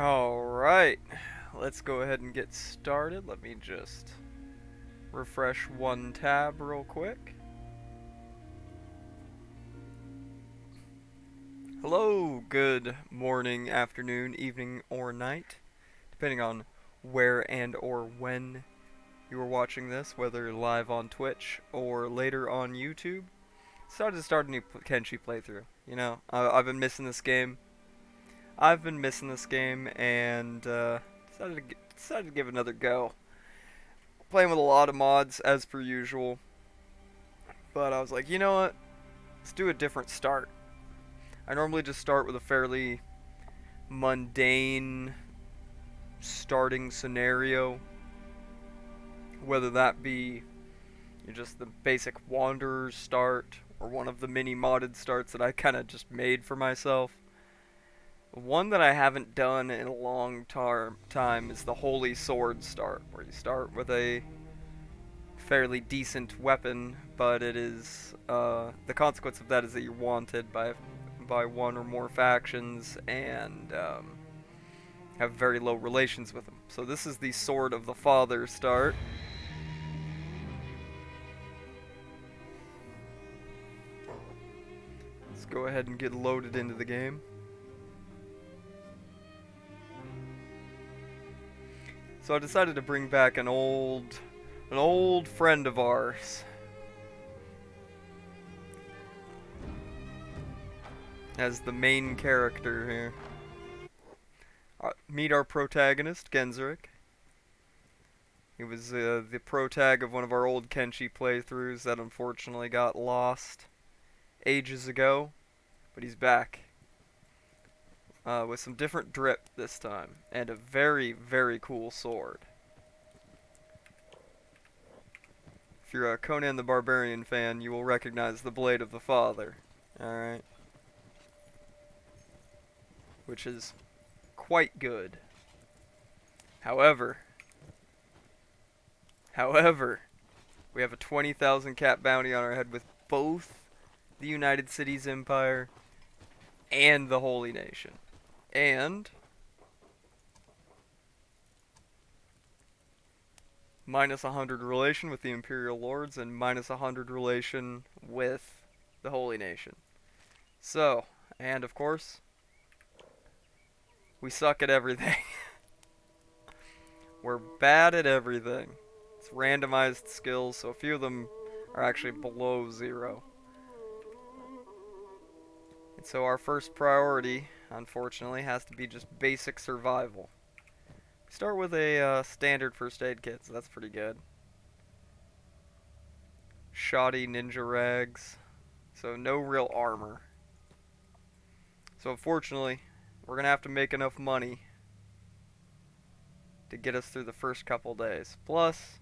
Alright, let's go ahead and get started. Let me just refresh one tab real quick. Hello, good morning, afternoon, evening, or night, depending on where and or when you are watching this, whether live on Twitch or later on YouTube. Decided to start a new Kenshi playthrough. I've been missing this game. And decided to give it another go. Playing with a lot of mods as per usual, but I was like, you know what? Let's do a different start. I normally just start with a fairly mundane starting scenario, whether that be just the basic Wanderer's start or one of the mini modded starts that I kind of just made for myself. One that I haven't done in a long time is the Holy Sword start, where you start with a fairly decent weapon, but it is the consequence of that is that you're wanted by one or more factions and have very low relations with them. So this is the Sword of the Father start. Let's go ahead and get loaded into the game. So I decided to bring back an old friend of ours. As the main character here. Meet our protagonist, Genzurick. He was the protag of one of our old Kenshi playthroughs that unfortunately got lost ages ago, but he's back. With some different drip this time, and a very, very cool sword. If you're a Conan the Barbarian fan, you will recognize the Blade of the Father. Alright. Which is quite good. However, we have a 20,000 cat bounty on our head with both the United Cities Empire and the Holy Nation. And minus 100 relation with the Imperial Lords and minus 100 relation with the Holy Nation. So, and of course, we suck at everything. We're bad at everything. It's randomized skills, so a few of them are actually below 0. And so our first priority, unfortunately, has to be just basic survival. Start with a standard first aid kit, so that's pretty good. Shoddy ninja rags, so no real armor. So unfortunately, we're going to have to make enough money to get us through the first couple days. Plus,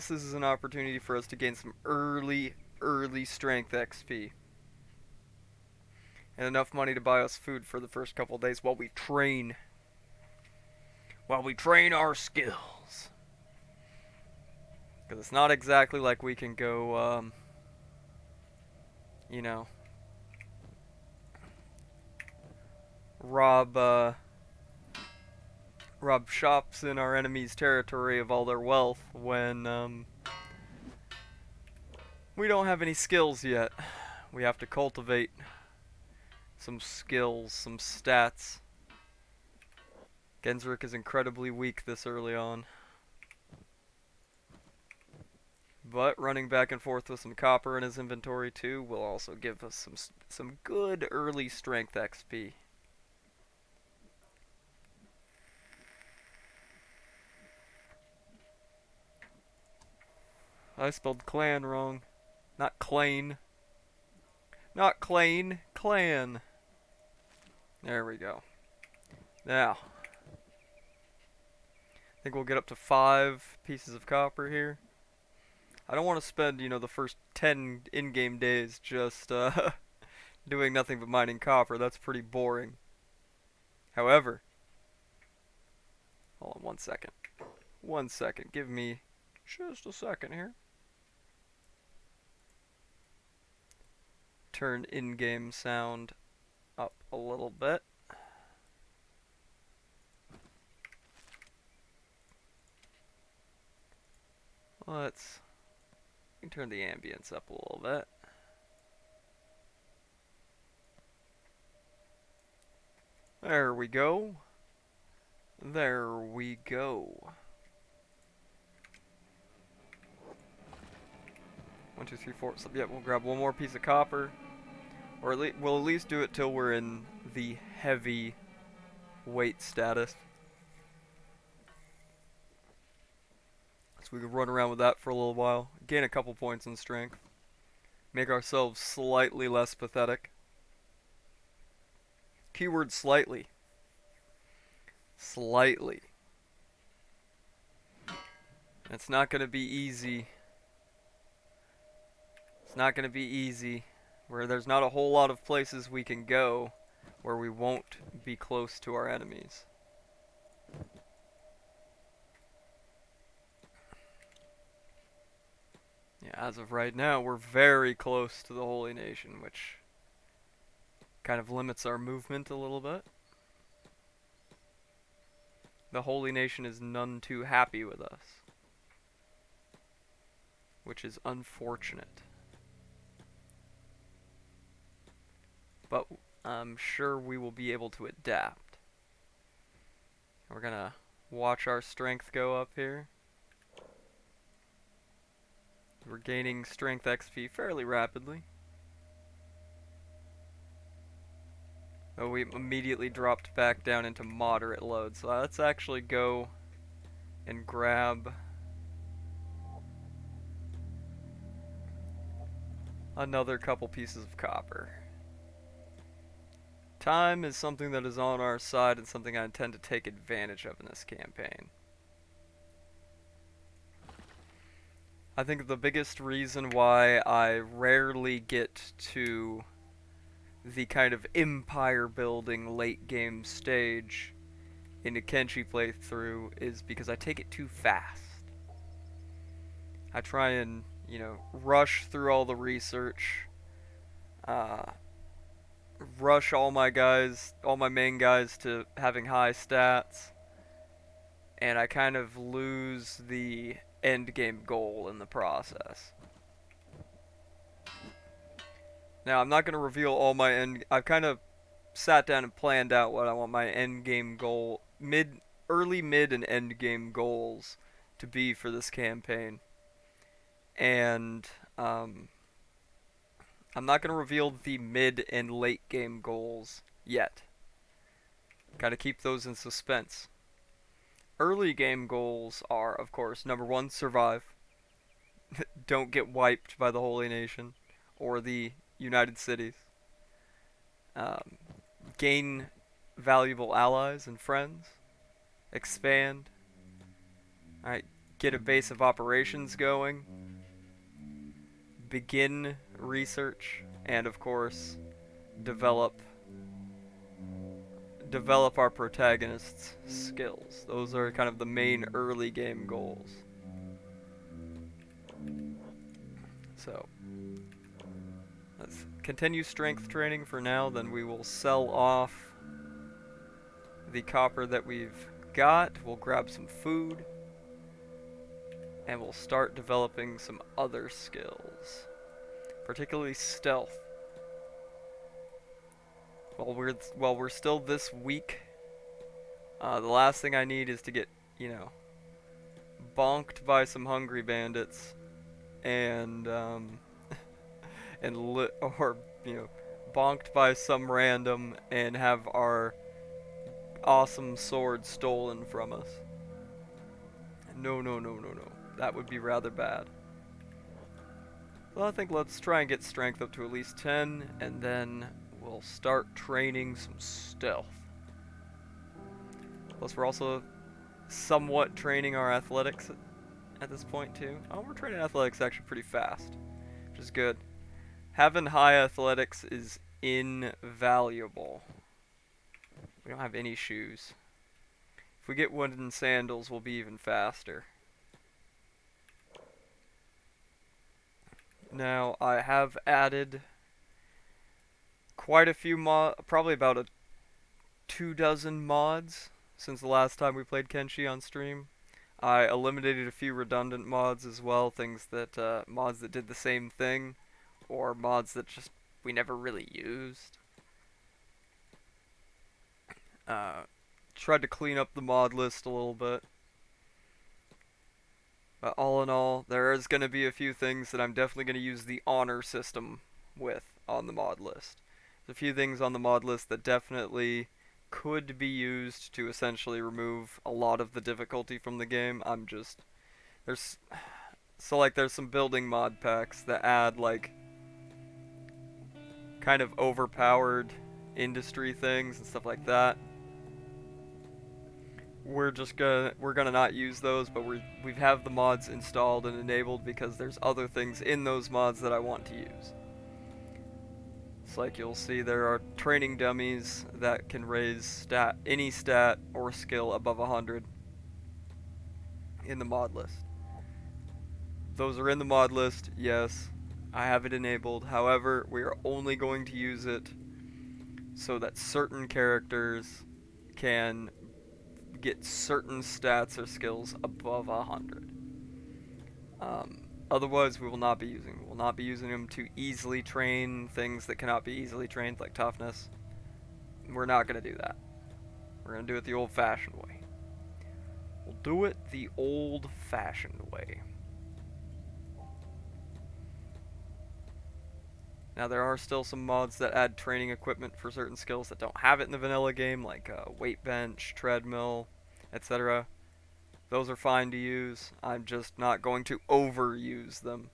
this is an opportunity for us to gain some early strength XP. And enough money to buy us food for the first couple days while we train. While we train our skills. Because it's not exactly like we can go, rob shops in our enemy's territory of all their wealth when we don't have any skills yet. We have to cultivate some skills, some stats. Genzurick is incredibly weak this early on. But running back and forth with some copper in his inventory too will also give us some good early strength XP. I spelled clan wrong. Not Clane. Not Clane. Clan. There we go. Now, I think we'll get up to 5 pieces of copper here. I don't want to spend, the first 10 in-game days just doing nothing but mining copper. That's pretty boring. However, hold on 1 second. 1 second. Give me just a second here. Turn in-game sound a little bit. Let's turn the ambience up a little bit. There we go. There we go. 1, 2, 3, 4. So, yeah, we'll grab one more piece of copper. Or we'll at least do it till we're in the heavy weight status. So we can run around with that for a little while. Gain a couple points in strength. Make ourselves slightly less pathetic. Keyword slightly. Slightly. It's not going to be easy. It's not going to be easy. Where there's not a whole lot of places we can go where we won't be close to our enemies. Yeah, as of right now, we're very close to the Holy Nation, which kind of limits our movement a little bit. The Holy Nation is none too happy with us, which is unfortunate. But I'm sure we will be able to adapt. We're gonna watch our strength go up here. We're gaining strength XP fairly rapidly. Oh, we immediately dropped back down into moderate load. So let's actually go and grab another couple pieces of copper. Time is something that is on our side and something I intend to take advantage of in this campaign. I think the biggest reason why I rarely get to the kind of empire building late game stage in a Kenshi playthrough is because I take it too fast. I try and, rush through all the research, rush all my main guys to having high stats, and I kind of lose the end game goal in the process. Now, I'm not going to reveal all my I've kind of sat down and planned out what I want my end game goal, early, mid, and end game goals to be for this campaign. And I'm not going to reveal the mid and late game goals yet. Gotta keep those in suspense. Early game goals are, of course, number 1, survive. Don't get wiped by the Holy Nation or the United Cities. Gain valuable allies and friends. Expand. Alright, get a base of operations going. Begin research. And of course, develop our protagonists' skills. Those are kind of the main early game goals. So, let's continue strength training for now, then we will sell off the copper that we've got. We'll grab some food, and we'll start developing some other skills, particularly stealth. While we're still this weak, the last thing I need is to get, bonked by some hungry bandits, and bonked by some random and have our awesome sword stolen from us. No. That would be rather bad. Well, I think let's try and get strength up to at least 10, and then we'll start training some stealth. Plus, we're also somewhat training our athletics at this point, too. Oh, we're training athletics actually pretty fast, which is good. Having high athletics is invaluable. We don't have any shoes. If we get wooden sandals, we'll be even faster. Now, I have added quite a few probably about a 2 dozen mods since the last time we played Kenshi on stream. I eliminated a few redundant mods as well, things that mods that did the same thing, or mods that just we never really used. Uh, Tried to clean up the mod list a little bit. But all in all, there is going to be a few things that I'm definitely going to use the honor system with on the mod list. There's a few things on the mod list that definitely could be used to essentially remove a lot of the difficulty from the game. There's there's some building mod packs that add like kind of overpowered industry things and stuff like that. We're gonna not use those, but we have the mods installed and enabled because there's other things in those mods that I want to use. It's like you'll see there are training dummies that can raise any stat or skill above 100 in the mod list. Those are in the mod list, yes. I have it enabled. However, we are only going to use it so that certain characters can get certain stats or skills above 100. Otherwise, we will not be using them. We'll not be using them to easily train things that cannot be easily trained, like toughness. We're not going to do that. We're going to do it the old-fashioned way. We'll do it the old-fashioned way. Now, there are still some mods that add training equipment for certain skills that don't have it in the vanilla game, like weight bench, treadmill, etc. Those are fine to use. I'm just not going to overuse them.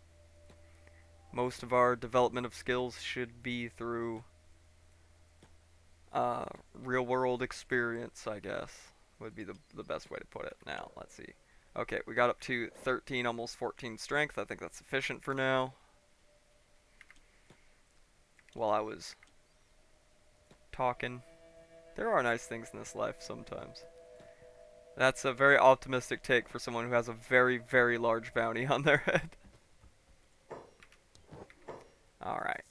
Most of our development of skills should be through real-world experience, I guess, would be the best way to put it. Now, let's see. Okay, we got up to 13, almost 14 strength. I think that's sufficient for now. While I was talking, there are nice things in this life sometimes. That's a very optimistic take for someone who has a very, very large bounty on their head. Alright.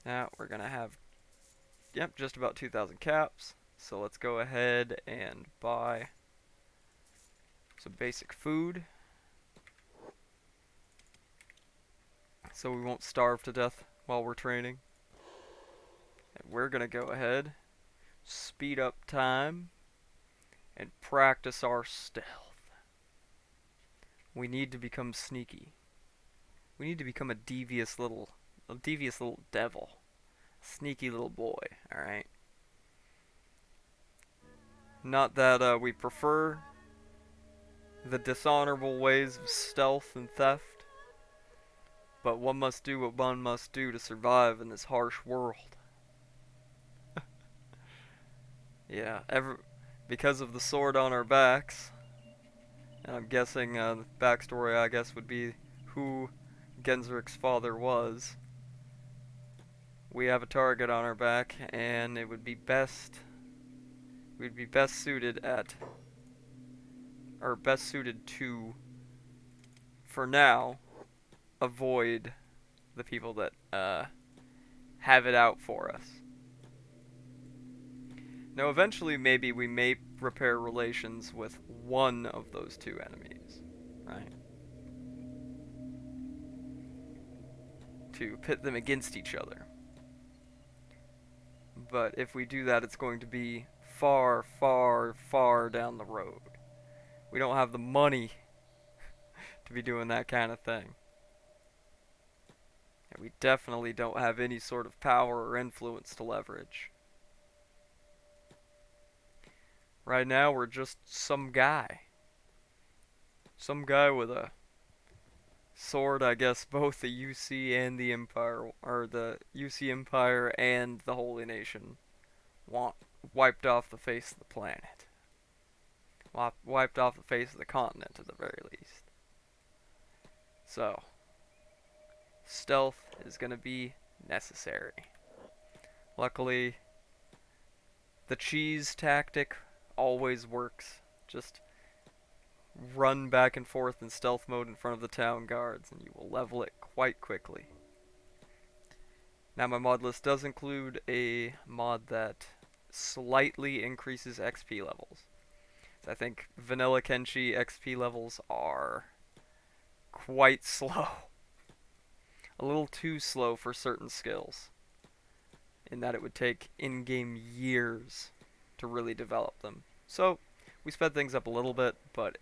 Now we're going to have, yep, just about 2,000 caps. So let's go ahead and buy some basic food, so we won't starve to death while we're training. And we're going to go ahead, speed up time, and practice our stealth. We need to become sneaky. We need to become a devious little devil. Sneaky little boy, alright? Not that we prefer the dishonorable ways of stealth and theft, but one must do what one must do to survive in this harsh world. Yeah, because of the sword on our backs, and I'm guessing the backstory, I guess, would be who Genzerik's father was. We have a target on our back, and it would be best. We'd be best suited to, for now, avoid the people that have it out for us. Now, eventually, maybe we may repair relations with one of those two enemies, right? To pit them against each other. But if we do that, it's going to be far, far, far down the road. We don't have the money to be doing that kind of thing. And we definitely don't have any sort of power or influence to leverage. Right now, we're just some guy. Some guy with a sword, I guess, both the UC and the Empire, or the UC Empire and the Holy Nation want wiped off the face of the planet. Wiped off the face of the continent, at the very least. So, stealth is going to be necessary. Luckily, the cheese tactic always works. Just run back and forth in stealth mode in front of the town guards, and you will level it quite quickly. Now my mod list does include a mod that slightly increases XP levels. So I think vanilla Kenshi XP levels are quite slow. A little too slow for certain skills, in that it would take in-game years to really develop them. So we sped things up a little bit, but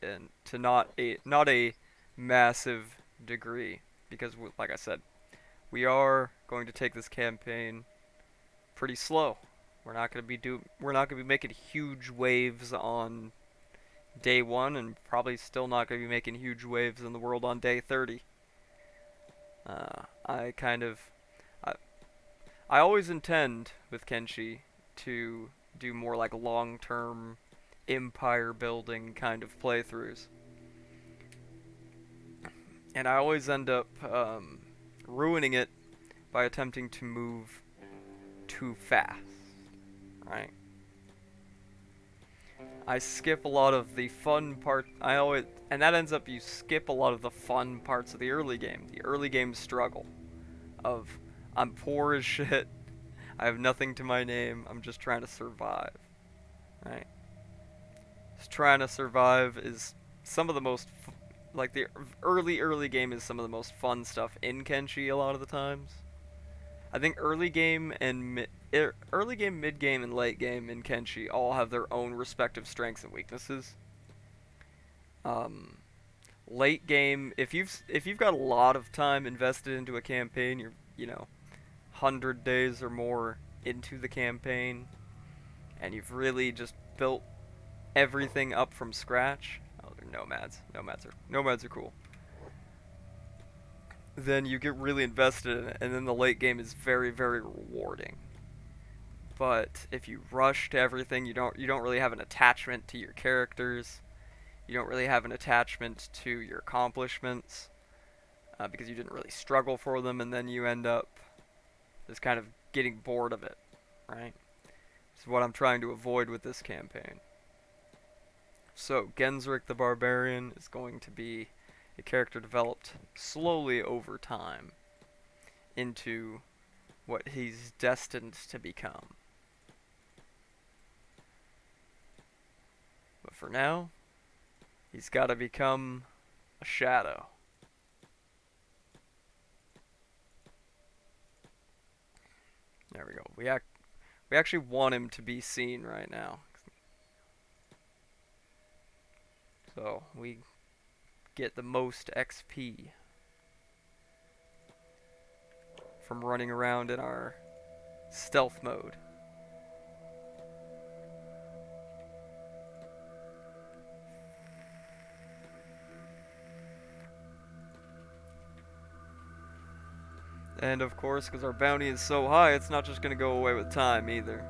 to not a massive degree, because like I said, we are going to take this campaign pretty slow. We're not going to be making huge waves on day 1, and probably still not going to be making huge waves in the world on day 30. I kind of I, I always intend with Kenshi to do more like long-term empire building kind of playthroughs. And I always end up ruining it by attempting to move too fast, right? I skip a lot of the fun part. And that ends up you skip a lot of the fun parts of the early game. The early game struggle of I'm poor as shit. I have nothing to my name. I'm just trying to survive, right? Just trying to survive is some of the most like the early game is some of the most fun stuff in Kenshi a lot of the times. I think early game, mid game, and late game in Kenshi all have their own respective strengths and weaknesses. Um, Late game, if you've got a lot of time invested into a campaign, you're 100 days or more into the campaign, and you've really just built everything up from scratch. Oh, they're nomads. Nomads are cool. Then you get really invested in it, and then the late game is very, very rewarding. But if you rush to everything, you don't really have an attachment to your characters. You don't really have an attachment to your accomplishments because you didn't really struggle for them, and then you end up just kind of getting bored of it, right? This is what I'm trying to avoid with this campaign. So Gensrick the Barbarian is going to be a character developed slowly over time into what he's destined to become. But for now, he's got to become a shadow. There we go. We actually want him to be seen right now. So we get the most XP from running around in our stealth mode. And of course, because our bounty is so high, it's not just going to go away with time either.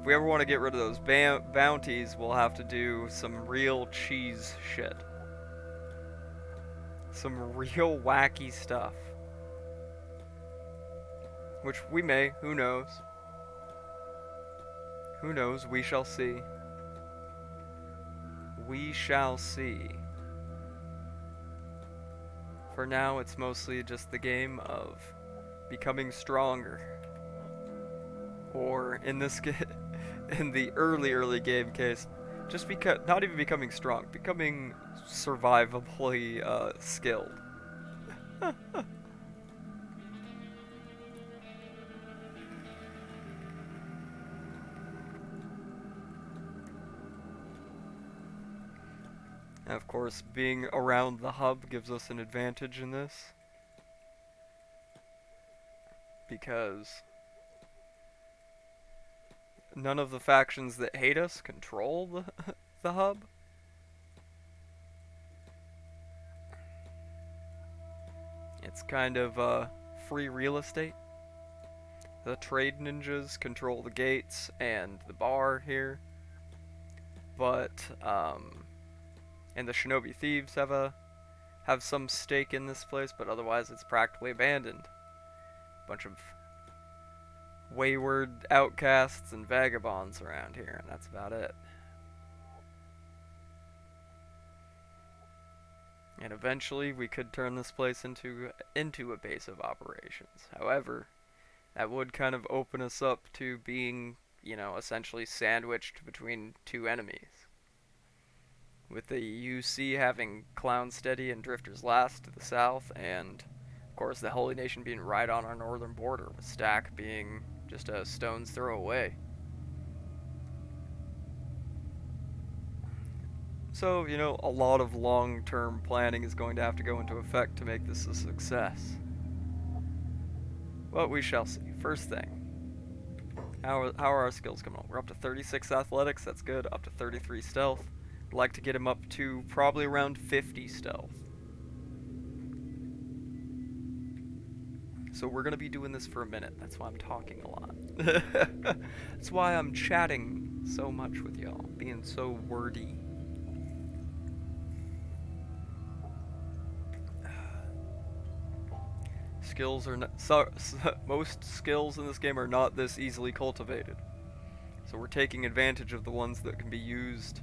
If we ever want to get rid of those bounties, we'll have to do some real cheese shit. Some real wacky stuff. Which we may, who knows? Who knows, we shall see. We shall see. For now, it's mostly just the game of becoming stronger. Or in this in the early game case, just not even becoming strong, becoming survivably skilled. And of course, being around the hub gives us an advantage in this, because none of the factions that hate us control the hub. It's kind of free real estate. The trade ninjas control the gates and the bar here, but and the shinobi thieves have some stake in this place, but otherwise it's practically abandoned. Bunch of wayward outcasts and vagabonds around here, and that's about it. And eventually we could turn this place into a base of operations. However, That would kind of open us up to being, essentially sandwiched between two enemies. With the UC having Clown Steady and Drifter's Last to the south, and of course the Holy Nation being right on our northern border, with Stack being just a stone's throw away. So, a lot of long-term planning is going to have to go into effect to make this a success. But we shall see. First thing, how are our skills coming on? We're up to 36 athletics, that's good. Up to 33 stealth. I'd like to get him up to probably around 50 stealth. So we're going to be doing this for a minute. That's why I'm talking a lot. That's why I'm chatting so much with y'all, being so wordy. Skills are not, most skills in this game are not this easily cultivated. So we're taking advantage of the ones that can be used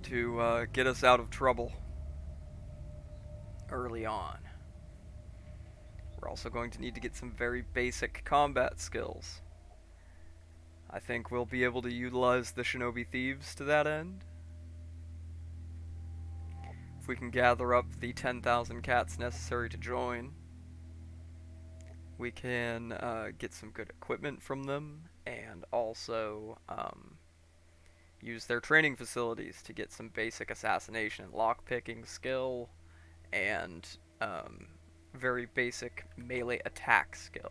to get us out of trouble early on. We're also going to need to get some very basic combat skills. I think we'll be able to utilize the Shinobi Thieves to that end. If we can gather up the 10,000 cats necessary to join, we can get some good equipment from them, and also use their training facilities to get some basic assassination and lockpicking skill, and very basic melee attack skill.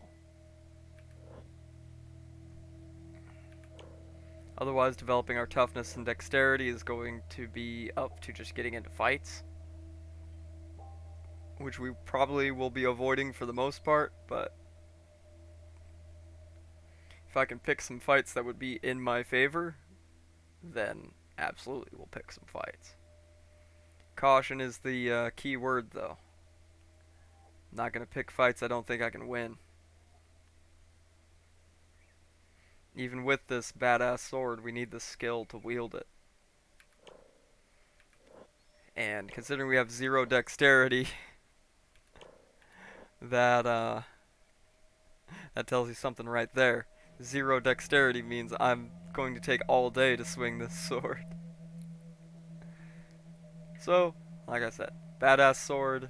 Otherwise, developing our toughness and dexterity is going to be up to just getting into fights, which we probably will be avoiding for the most part, but if I can pick some fights that would be in my favor, then absolutely we'll pick some fights. Caution is the key word, though. I'm not going to pick fights I don't think I can win. Even with this badass sword, we need the skill to wield it. And considering we have 0 dexterity, that tells you something right there. 0 dexterity means I'm going to take all day to swing this sword. So, like I said, badass sword,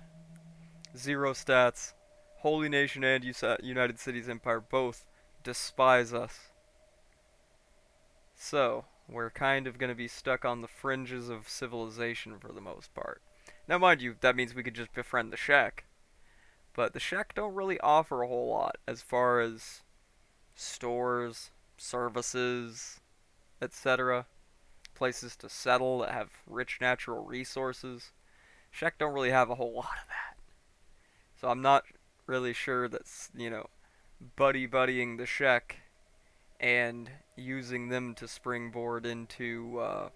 0 stats. Holy Nation and United Cities Empire both despise us. So, we're kind of going to be stuck on the fringes of civilization for the most part. Now, mind you, that means we could just befriend the Shek. But the Shek don't really offer a whole lot as far as stores, services, etc. Places to settle that have rich natural resources. Shek don't really have a whole lot of that. So I'm not really sure that's, buddying the Shek and using them to springboard into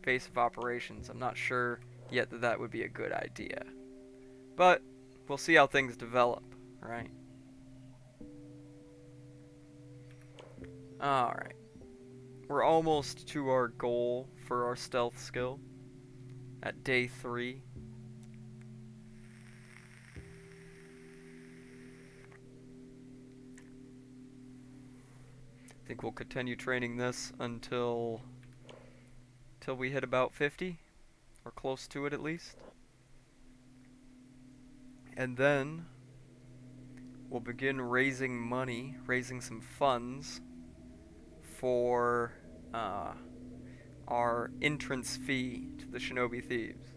base of operations. I'm not sure yet that would be a good idea. But we'll see how things develop, right? Alright. We're almost to our goal for our stealth skill at day 3. I think we'll continue training this until we hit about 50, or close to it at least. And then we'll begin raising money, raising some funds for our entrance fee to the Shinobi Thieves.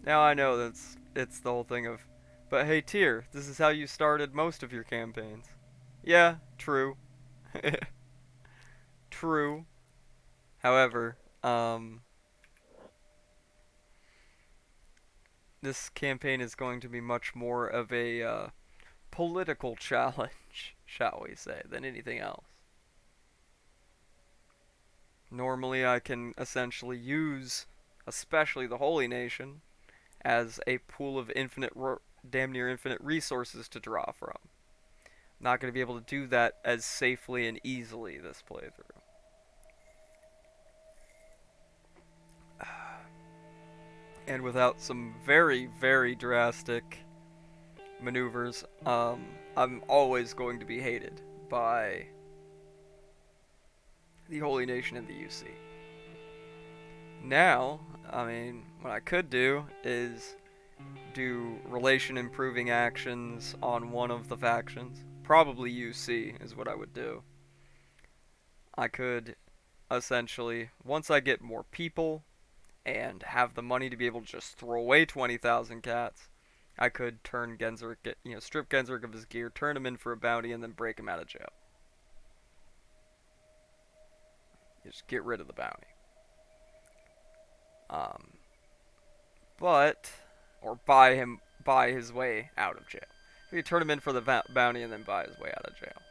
Now I know it's the whole thing of, but hey Tyr, this is how you started most of your campaigns. Yeah, true. True. However, this campaign is going to be much more of a political challenge, shall we say, than anything else. Normally I can essentially use, especially the Holy Nation, as a pool of damn near infinite resources to draw from. Not going to be able to do that as safely and easily this playthrough. and without some very, very drastic maneuvers, I'm always going to be hated by the Holy Nation and the UC. Now, I mean, what I could do is do relation improving actions on one of the factions. Probably UC is what I would do. I could essentially, once I get more people and have the money to be able to just throw away 20,000 cats, I could turn Genseric, strip Genseric of his gear, turn him in for a bounty, and then break him out of jail. Just get rid of the bounty. But or buy his way out of jail. You turn him in for the bounty and then buy his way out of jail.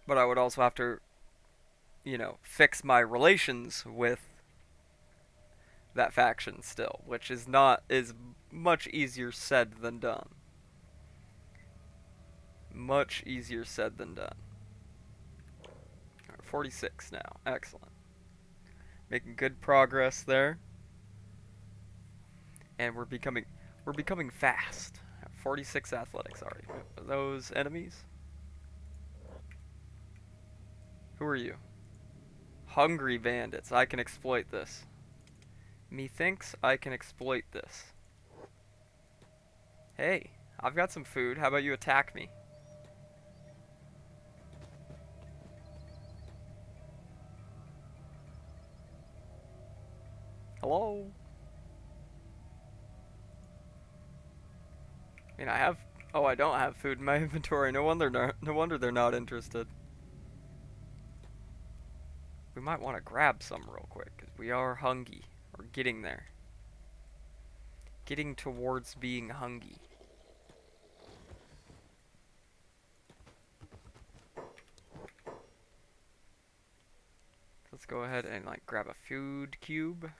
But I would also have to, fix my relations with that faction still, which is much easier said than done. Much easier said than done. 46 now. Excellent. Making good progress there. And we're becoming fast. 46 athletics already. Are those enemies? Who are you? Hungry bandits. I can exploit this. Methinks I can exploit this. Hey, I've got some food. How about you attack me? Hello? I mean, I don't have food in my inventory. No wonder they're not interested. We might want to grab some real quick, because we are hungry. We're getting there. Getting towards being hungry. Let's go ahead and grab a food cube.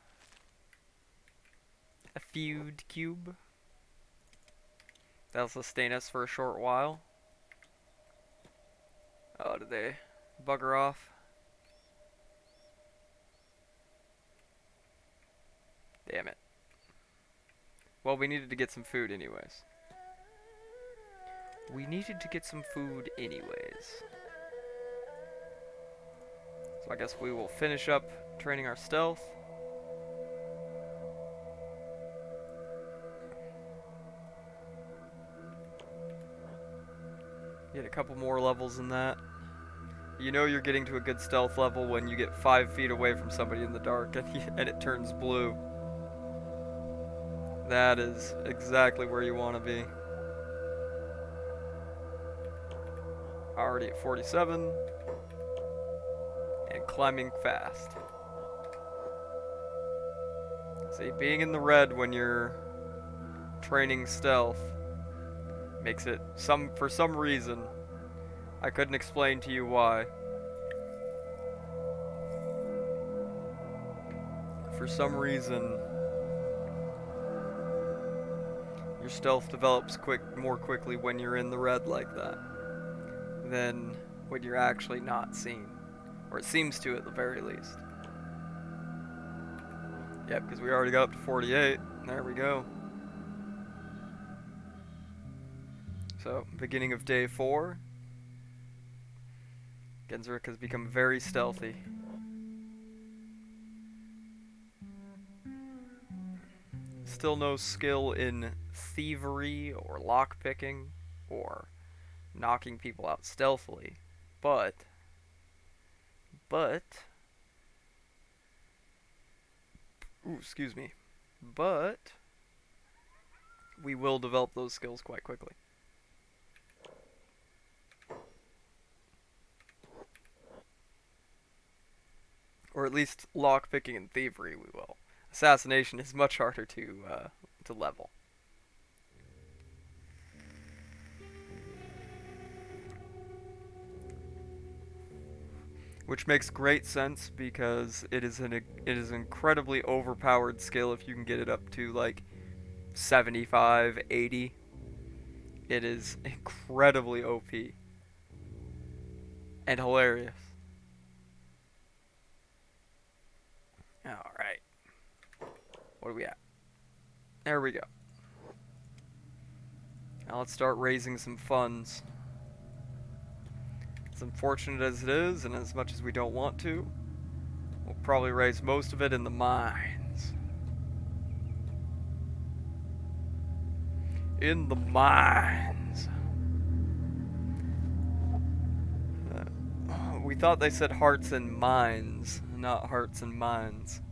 A food cube. That'll sustain us for a short while. Oh, did they bugger off? Damn it. Well, we needed to get some food anyways. So I guess we will finish up training our stealth. Get a couple more levels in that. You know you're getting to a good stealth level when you get 5 feet away from somebody in the dark and it turns blue. That is exactly where you want to be. Already at 47. And climbing fast. See, being in the red when you're training stealth makes it, for some reason, I couldn't explain to you why. For some reason, your stealth develops more quickly when you're in the red like that than when you're actually not seen. Or it seems to, at the very least. Yep, because we already got up to 48. There we go. So, beginning of day 4. Genseric has become very stealthy. Still no skill in thievery or lockpicking or knocking people out stealthily, but we will develop those skills quite quickly. Or at least lockpicking and thievery we will. Assassination is much harder to level. Which makes great sense because it is an incredibly overpowered skill if you can get it up to 75, 80. It is incredibly OP. And hilarious. Alright. What are we at? There we go. Now let's start raising some funds. As unfortunate as it is, and as much as we don't want to, we'll probably raise most of it in the mines. In the mines. We thought they said hearts and mines, not hearts and mines.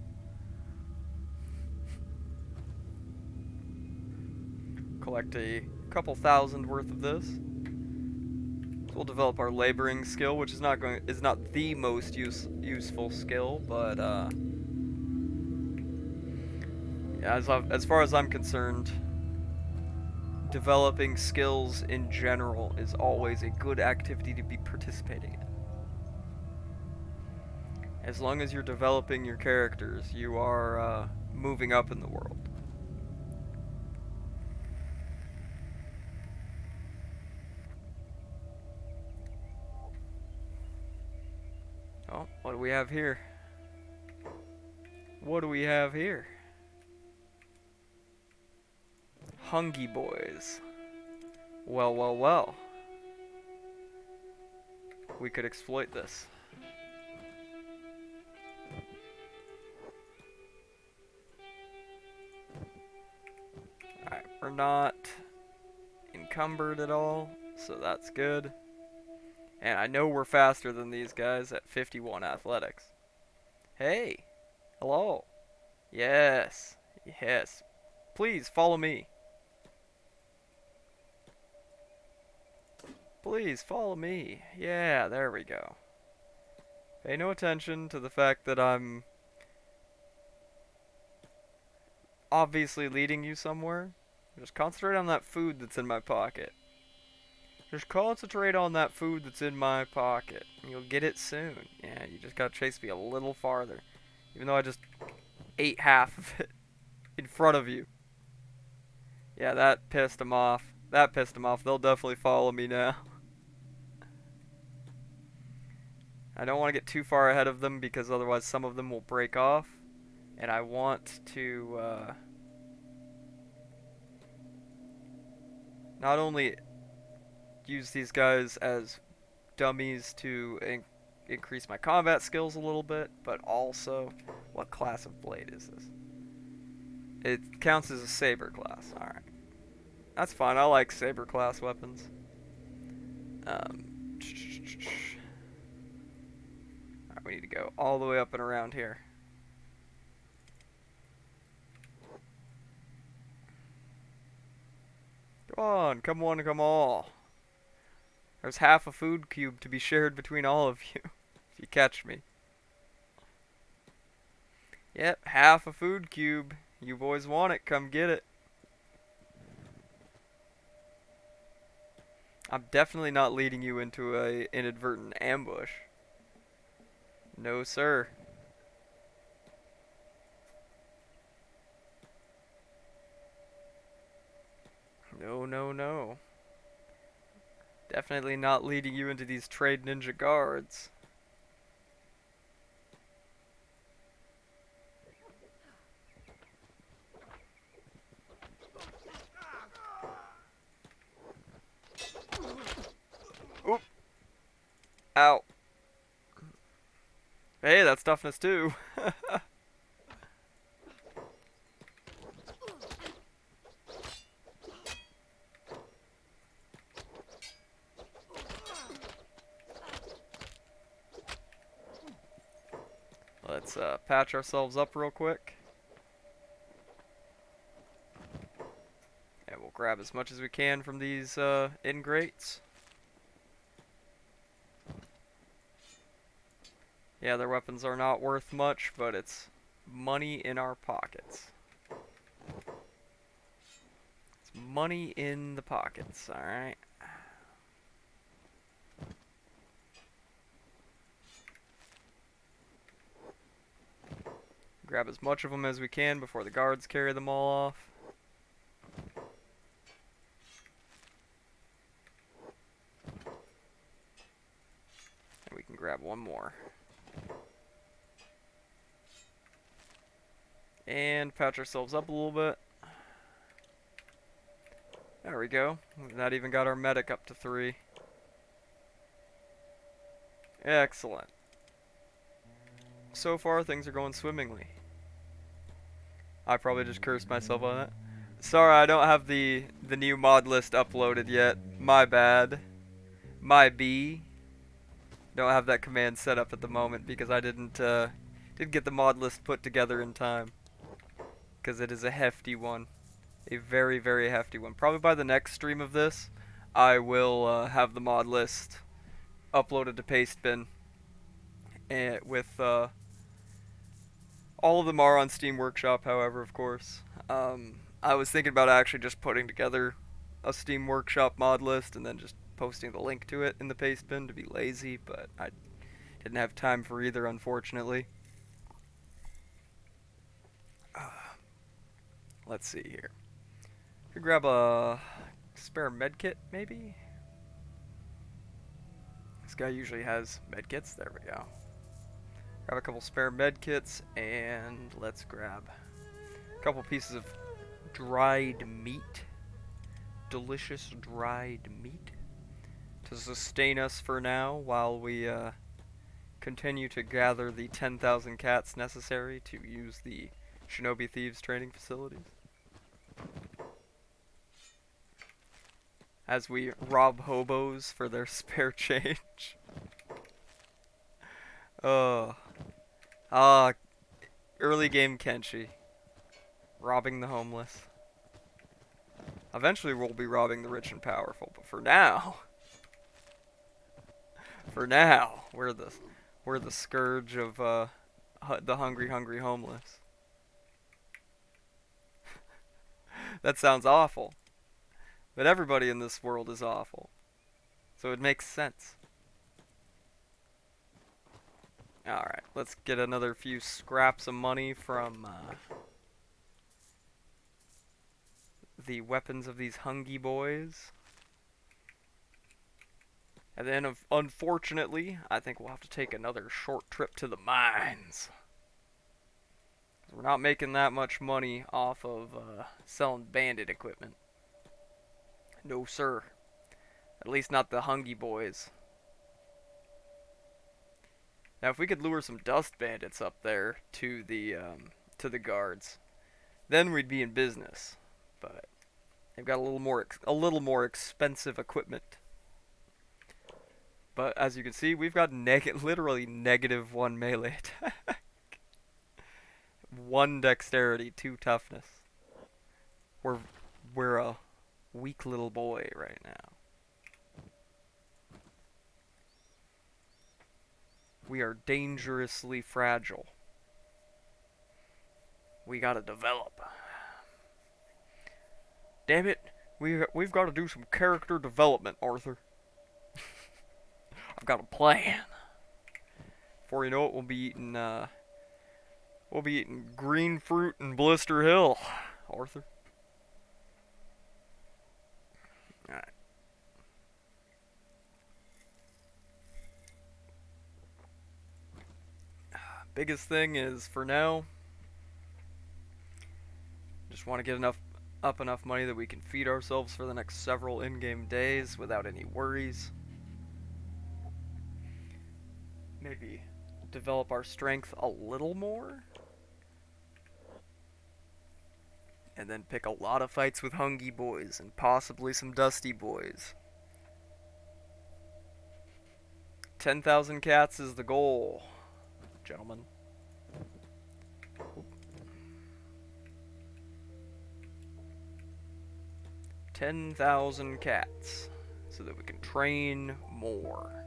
Collect a couple thousand worth of this. We'll develop our laboring skill, which is not the most useful skill, but yeah, as far as I'm concerned, developing skills in general is always a good activity to be participating in. As long as you're developing your characters, you are moving up in the world. Oh, what do we have here? What do we have here? Hungry boys. Well, well, well. We could exploit this. Alright, we're not encumbered at all, so that's good. And I know we're faster than these guys at 51 athletics. Hey! Hello! Yes! Yes! Please, follow me! Please, follow me! Yeah, there we go. Pay no attention to the fact that I'm obviously leading you somewhere. Just concentrate on that food that's in my pocket. Just concentrate on that food that's in my pocket. You'll get it soon. Yeah, you just gotta chase me a little farther. Even though I just ate half of it in front of you. Yeah, that pissed them off. That pissed them off. They'll definitely follow me now. I don't want to get too far ahead of them because otherwise some of them will break off. And I want to not only use these guys as dummies to increase my combat skills a little bit, but also, what class of blade is this? It counts as a saber class. Alright. That's fine. I like saber class weapons. Alright, we need to go all the way up and around here. Come on, come on, come on. There's half a food cube to be shared between all of you, if you catch me. Yep, half a food cube. You boys want it, come get it. I'm definitely not leading you into a inadvertent ambush. No, sir. No, no, no. Definitely not leading you into these trade ninja guards. Oop. Ow. Hey, that's toughness too. Let's patch ourselves up real quick. And we'll grab as much as we can from these ingrates. Yeah, their weapons are not worth much, but it's money in our pockets. It's money in the pockets, alright? Grab as much of them as we can before the guards carry them all off. And we can grab one more. And patch ourselves up a little bit. There we go. We've not even got our medic up to 3. Excellent. So far, things are going swimmingly. I probably just cursed myself on that. Sorry, I don't have the new mod list uploaded yet. My bad. My B. Don't have that command set up at the moment because I didn't get the mod list put together in time. Because it is a hefty one. A very, very hefty one. Probably by the next stream of this, I will have the mod list uploaded to Pastebin. And with all of them are on Steam Workshop, however, of course. I was thinking about actually just putting together a Steam Workshop mod list and then just posting the link to it in the Pastebin to be lazy, but I didn't have time for either, unfortunately. Let's see here. Could grab a spare medkit, maybe? This guy usually has medkits. There we go. Grab a couple spare medkits, and let's grab a couple pieces of dried meat. Delicious dried meat. To sustain us for now while we continue to gather the 10,000 cats necessary to use the Shinobi Thieves training facilities. As we rob hobos for their spare change. Oh. Early game Kenshi. Robbing the homeless. Eventually we'll be robbing the rich and powerful, but for now... we're the scourge of the hungry homeless. That sounds awful. But everybody in this world is awful. So it makes sense. Alright, let's get another few scraps of money from the weapons of these hungry boys. And then, unfortunately, I think we'll have to take another short trip to the mines. We're not making that much money off of selling bandit equipment. No, sir. At least not the hungry boys. Now, if we could lure some dust bandits up there to the guards, then we'd be in business. But they've got a little more expensive equipment. But as you can see, we've got literally -1 melee attack, 1 dexterity, 2 toughness. We're a weak little boy right now. We are dangerously fragile. We gotta develop. Damn it, we've got to do some character development, Arthur. I've got a plan. Before you know it, we'll be eating green fruit in Blister Hill, Arthur. Alright. Biggest thing is, for now, just want to get enough money that we can feed ourselves for the next several in-game days without any worries. Maybe develop our strength a little more. And then pick a lot of fights with hungry boys and possibly some dusty boys. 10,000 cats is the goal, gentlemen. 10,000 cats so that we can train more.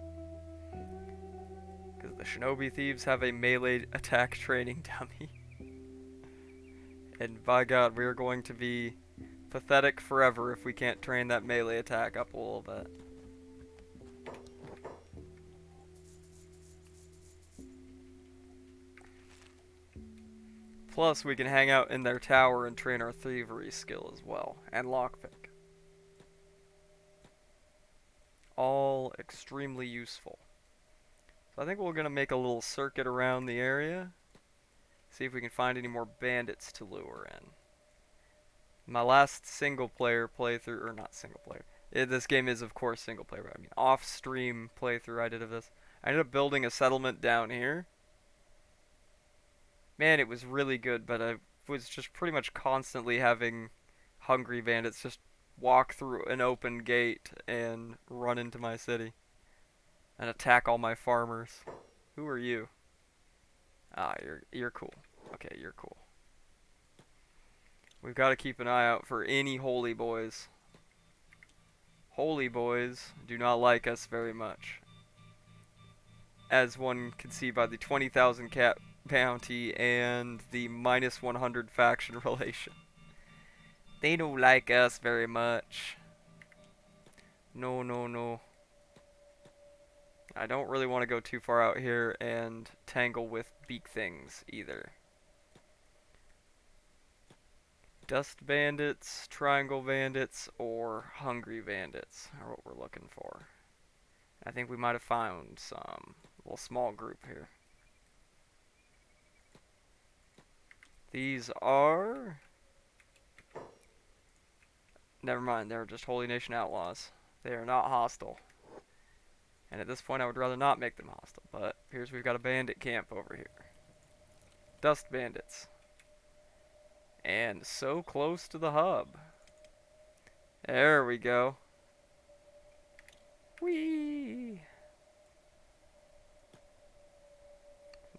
Because the Shinobi Thieves have a melee attack training dummy. And by God, we are going to be pathetic forever if we can't train that melee attack up a little bit. Plus, we can hang out in their tower and train our thievery skill as well, and lockpick. All extremely useful. So I think we're going to make a little circuit around the area. See if we can find any more bandits to lure in. My last single player playthrough, or not single player. This game is of course single player, but I mean off stream playthrough I did of this. I ended up building a settlement down here. Man, it was really good, but I was just pretty much constantly having hungry bandits just walk through an open gate and run into my city and attack all my farmers. Who are you? Ah, you're cool. Okay, you're cool. We've got to keep an eye out for any holy boys. Holy boys do not like us very much, as one can see by the 20,000 cat bounty and the minus 100 faction relation. They don't like us very much. No, no, no. I don't really want to go too far out here and tangle with beak things either. Dust bandits, triangle bandits, or hungry bandits are what we're looking for. I think we might have found some little small group here. These are... Never mind, they're just Holy Nation outlaws. They are not hostile. And at this point I would rather not make them hostile, but here's we've got a bandit camp over here. Dust bandits. And so close to the hub. There we go. Whee!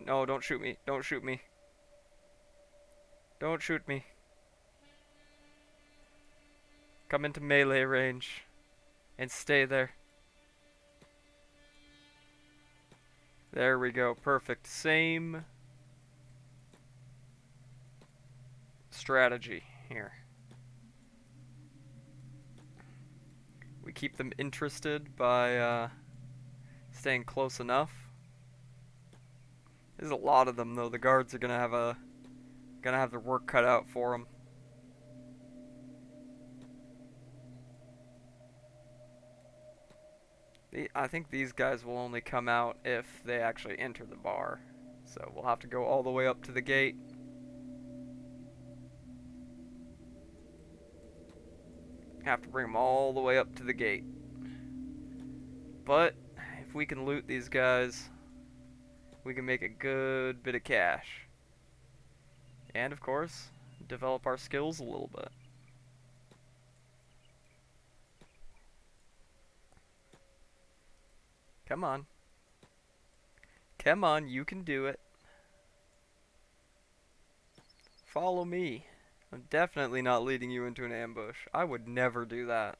No, don't shoot me. Don't shoot me. Don't shoot me. Come into melee range. And stay there. There we go. Perfect. Same strategy here. We keep them interested by staying close enough. There's a lot of them though. The guards are gonna have their work cut out for them. I think these guys will only come out if they actually enter the bar. So we'll have to go all the way up to the gate. Have to bring them all the way up to the gate. But if we can loot these guys, we can make a good bit of cash. And of course, develop our skills a little bit. Come on. Come on, you can do it. Follow me. I'm definitely not leading you into an ambush. I would never do that.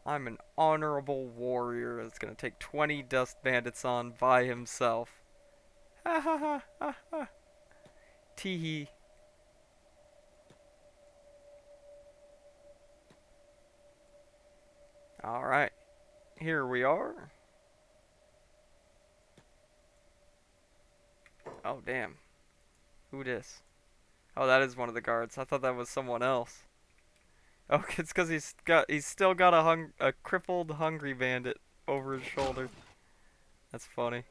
I'm an honorable warrior that's gonna take 20 dust bandits on by himself. Ha ha ha ha ha. Teehee. Alright. Here we are. Oh, damn. Who dis? Oh, that is one of the guards. I thought that was someone else. Oh, it's because he's still got a crippled hungry bandit over his shoulder. That's funny.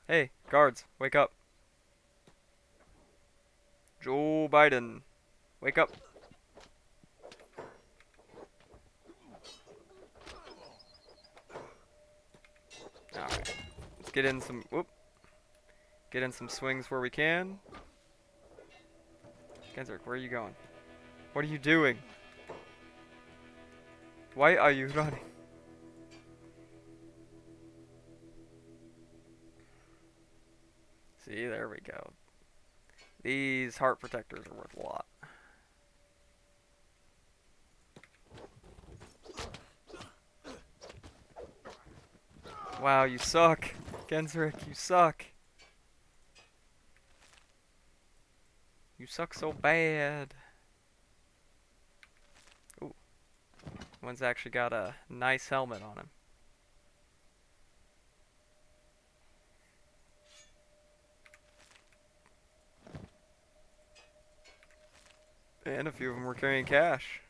Hey, guards, wake up. Joe Biden, wake up. Alright. Let's get in some get in some swings where we can. Genseric, where are you going? What are you doing? Why are you running? See, there we go. These heart protectors are worth a lot. Wow, you suck. Genseric, you suck. You suck so bad. Ooh. One's actually got a nice helmet on him. And a few of them were carrying cash.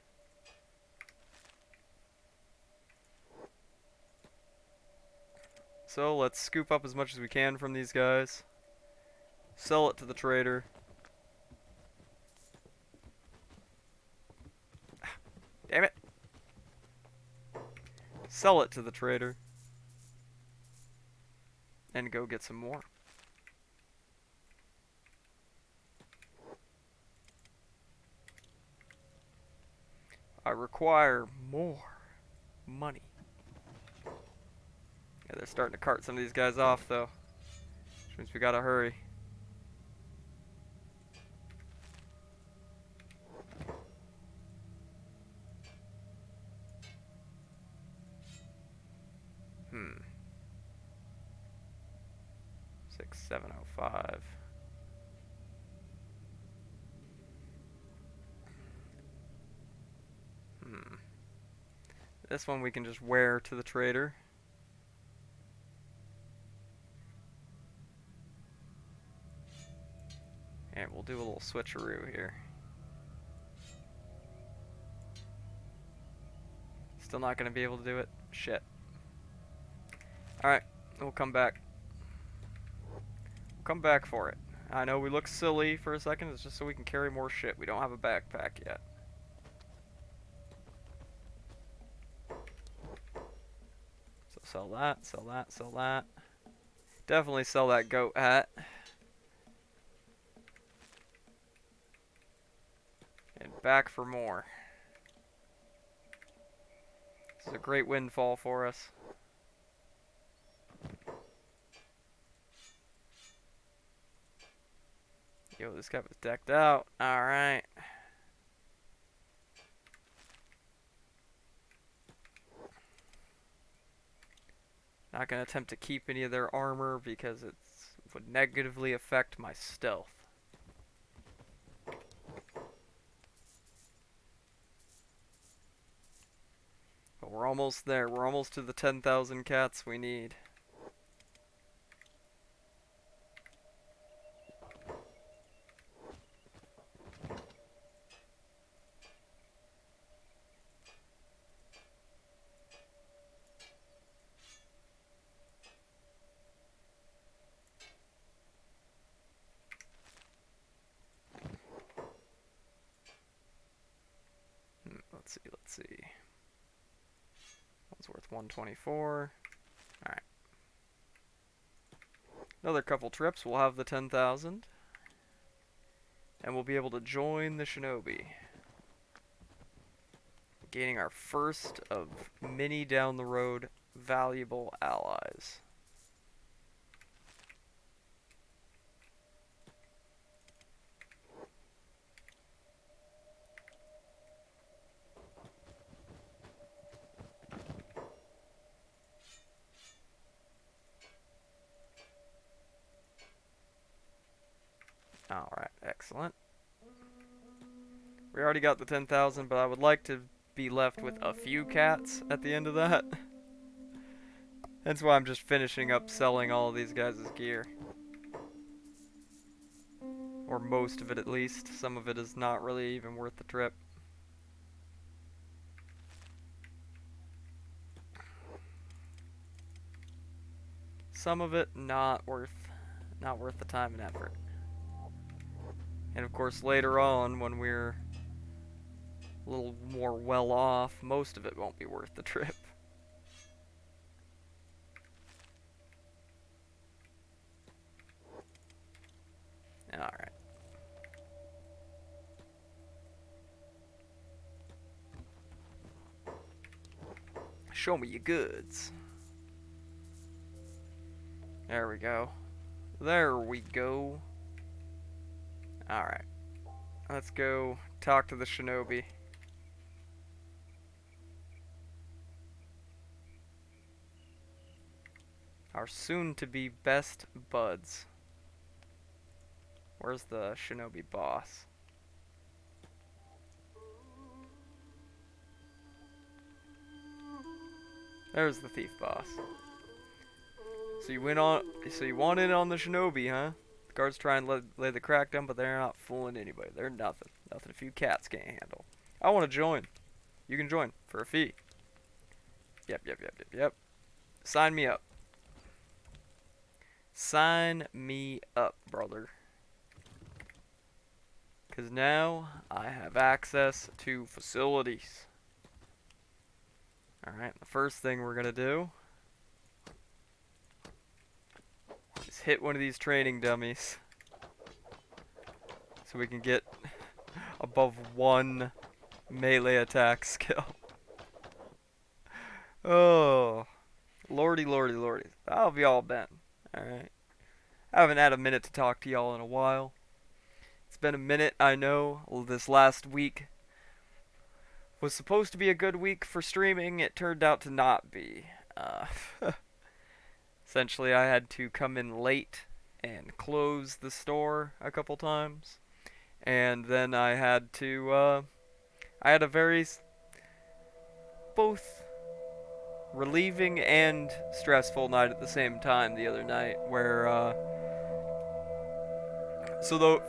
So let's scoop up as much as we can from these guys. Sell it to the trader. Damn it. Sell it to the trader. And go get some more. I require more money. Yeah, they're starting to cart some of these guys off, though. Which means we gotta hurry. Hmm. 6705. Hmm. This one we can just wear to the trader. And we'll do a little switcheroo here. Still not going to be able to do it? Shit. Alright, we'll come back. We'll come back for it. I know we look silly for a second, it's just so we can carry more shit. We don't have a backpack yet. So sell that, sell that, sell that. Definitely sell that goat hat. And back for more. This is a great windfall for us. Yo, this guy was decked out. Alright. Not gonna attempt to keep any of their armor because it would negatively affect my stealth. But we're almost there. We're almost to the 10,000 cats we need. Let's see, let's see. One's worth 124. Alright. Another couple trips, we'll have the 10,000. And we'll be able to join the shinobi. Gaining our first of many down the road valuable allies. Alright, excellent. We already got the 10,000, but I would like to be left with a few cats at the end of that. That's why I'm just finishing up selling all of these guys' gear. Or most of it at least. Some of it is not really even worth the trip. Some of it not worth the time and effort. And of course later on when we're a little more well off, most of it won't be worth the trip. Alright. Show me your goods. There we go. There we go. Alright. Let's go talk to the shinobi. Our soon-to-be best buds. Where's the shinobi boss? There's the thief boss. So you want in on the shinobi, huh? The guards try and lay the crack down, but they're not fooling anybody. They're nothing. Nothing a few cats can't handle. I want to join. You can join for a fee. Yep. Sign me up. Sign me up, brother. Because now I have access to facilities. Alright, the first thing we're going to do is hit one of these training dummies. So we can get above 1 melee attack skill. Oh, lordy, lordy, lordy. How have y'all been? Alright. I haven't had a minute to talk to y'all in a while. It's been a minute, I know. This last week was supposed to be a good week for streaming. It turned out to not be. Essentially, I had to come in late and close the store a couple times. And then I had to, I had a very both relieving and stressful night at the same time the other night, where, so though,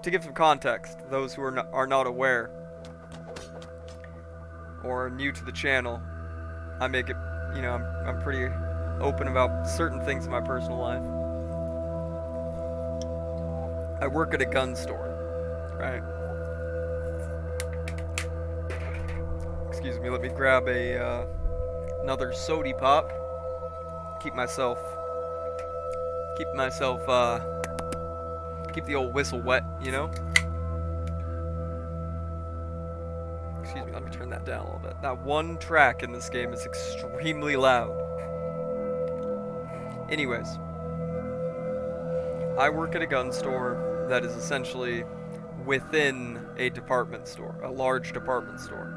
to give some context, those who are not aware or new to the channel, I make it, I'm pretty open about certain things in my personal life. I work at a gun store, right? Excuse me, let me grab another sody pop. Keep the old whistle wet, you know? Excuse me, let me turn that down a little bit. That one track in this game is extremely loud. Anyways, I work at a gun store that is essentially within a department store, a large department store.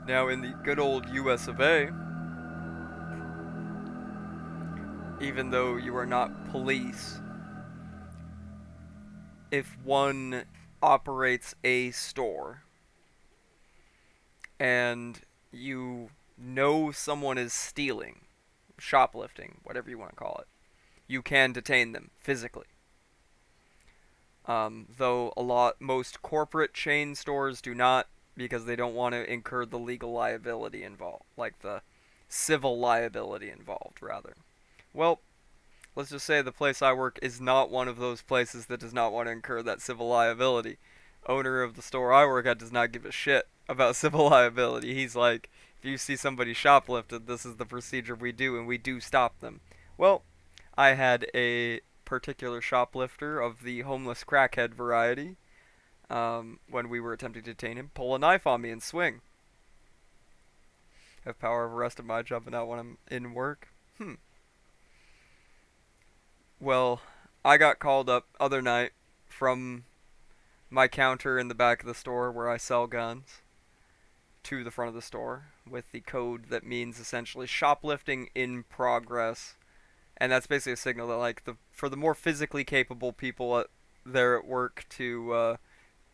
Now, in the good old US of A, even though you are not police, if one operates a store and you know someone is stealing, shoplifting, whatever you want to call it, you can detain them physically. Though most corporate chain stores do not, because they don't want to incur the legal liability involved, like the civil liability involved, rather. Well, let's just say the place I work is not one of those places that does not want to incur that civil liability. Owner of the store I work at does not give a shit about civil liability. He's like, if you see somebody shoplifted, this is the procedure we do, and we do stop them. Well, I had a particular shoplifter of the homeless crackhead variety, when we were attempting to detain him, pull a knife on me and swing. Have power of arrest at my job, but not when I'm in work? Well, I got called up other night from my counter in the back of the store where I sell guns to the front of the store with the code that means essentially shoplifting in progress. And that's basically a signal that, like, for the more physically capable people there at work to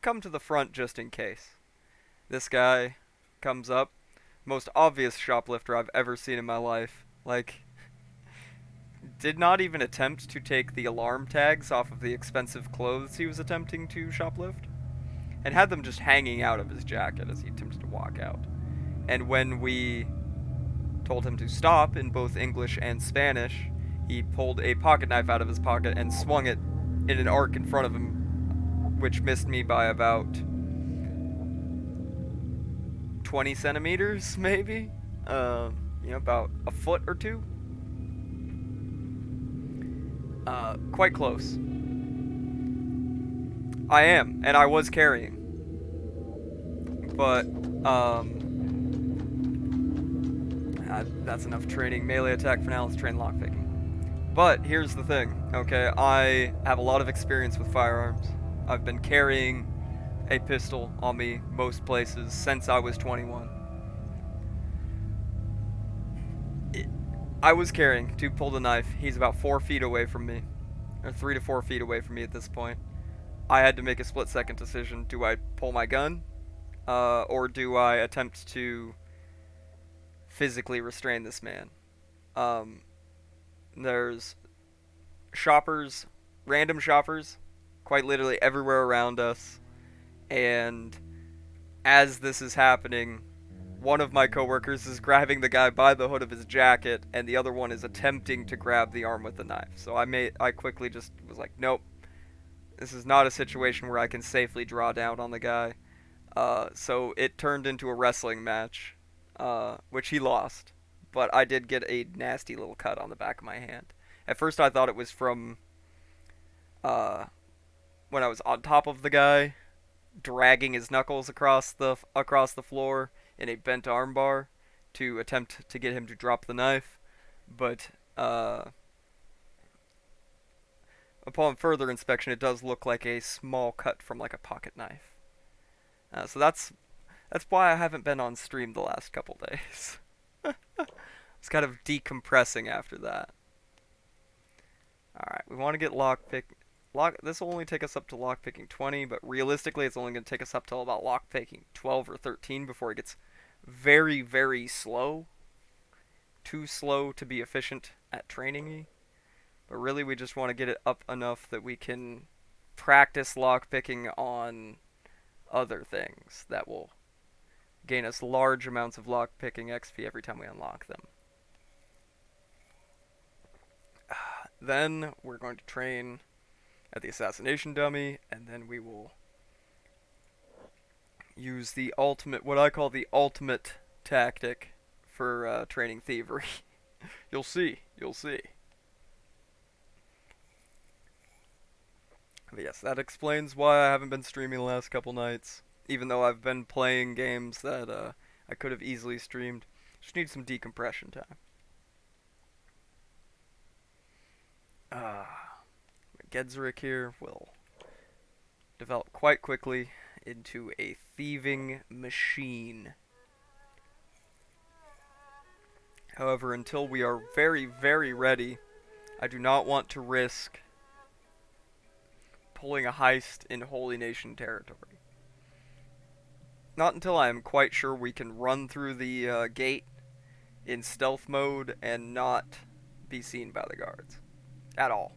come to the front just in case. This guy comes up, most obvious shoplifter I've ever seen in my life. Like, did not even attempt to take the alarm tags off of the expensive clothes he was attempting to shoplift, and had them just hanging out of his jacket as he attempted to walk out. And when we told him to stop in both English and Spanish, he pulled a pocket knife out of his pocket and swung it in an arc in front of him, which missed me by about 20 centimeters, maybe? About a foot or two. Quite close. I am, and I was carrying. But, that's enough training melee attack for now. Let's train lockpicking. But here's the thing, okay? I have a lot of experience with firearms. I've been carrying a pistol on me most places since I was 21. I was carrying. Dude pulled a knife. He's about 4 feet away from me. Or 3 to 4 feet away from me at this point. I had to make a split-second decision. Do I pull my gun? Or do I attempt to physically restrain this man? There's shoppers, random shoppers, quite literally everywhere around us. And as this is happening, one of my coworkers is grabbing the guy by the hood of his jacket, and the other one is attempting to grab the arm with the knife. So I quickly just was like, nope, this is not a situation where I can safely draw down on the guy. So it turned into a wrestling match, which he lost, but I did get a nasty little cut on the back of my hand. At first, I thought it was from uh, when I was on top of the guy, dragging his knuckles across the floor in a bent armbar to attempt to get him to drop the knife, but upon further inspection, it does look like a small cut from like a pocket knife. So that's why I haven't been on stream the last couple days. It's kind of decompressing after that. Alright, we want to get lockpick. This will only take us up to lockpicking 20, but realistically it's only going to take us up till about lockpicking 12 or 13 before it gets very, very slow. Too slow to be efficient at training. But really we just want to get it up enough that we can practice lockpicking on other things that will gain us large amounts of lockpicking XP every time we unlock them. Then we're going to train at the assassination dummy, and then we will use the ultimate, what I call the ultimate tactic for training thievery. You'll see. But yes, that explains why I haven't been streaming the last couple nights, even though I've been playing games that I could have easily streamed. Just need some decompression time. Gedzeric here will develop quite quickly into a thieving machine. However, until we are very, very ready, I do not want to risk pulling a heist in Holy Nation territory. Not until I am quite sure we can run through the gate in stealth mode and not be seen by the guards. At all.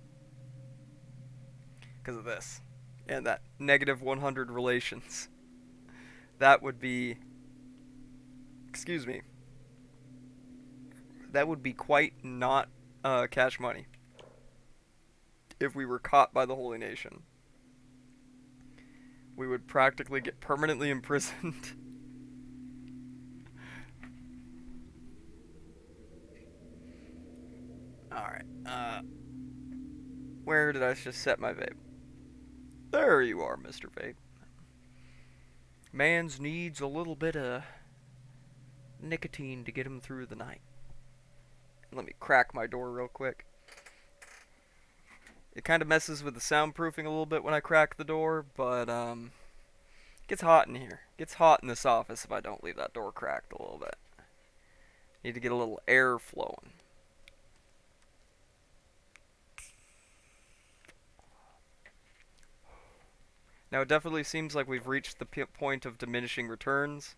Because of this. And that negative 100 relations. That would be... Excuse me. That would be quite not cash money. If we were caught by the Holy Nation. We would practically get permanently imprisoned. Alright, where did I just set my vape? There you are, Mr. Vape. Man's needs a little bit of nicotine to get him through the night. Let me crack my door real quick. It kind of messes with the soundproofing a little bit when I crack the door, but it gets hot in here. It gets hot in this office if I don't leave that door cracked a little bit. Need to get a little air flowing. Now it definitely seems like we've reached the point of diminishing returns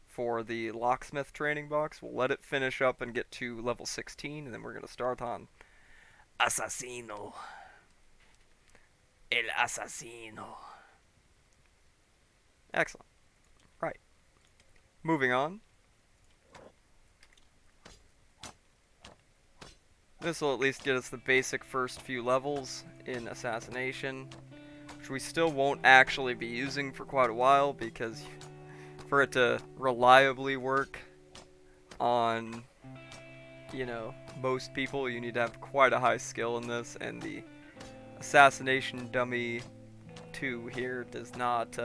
for the locksmith training box. We'll let it finish up and get to level 16, and then we're going to start on Assassino. El Assassino. Excellent. Right. Moving on. This will at least get us the basic first few levels in Assassination, which we still won't actually be using for quite a while, because for it to reliably work on, you know, most people, you need to have quite a high skill in this, and the Assassination Dummy 2 here does not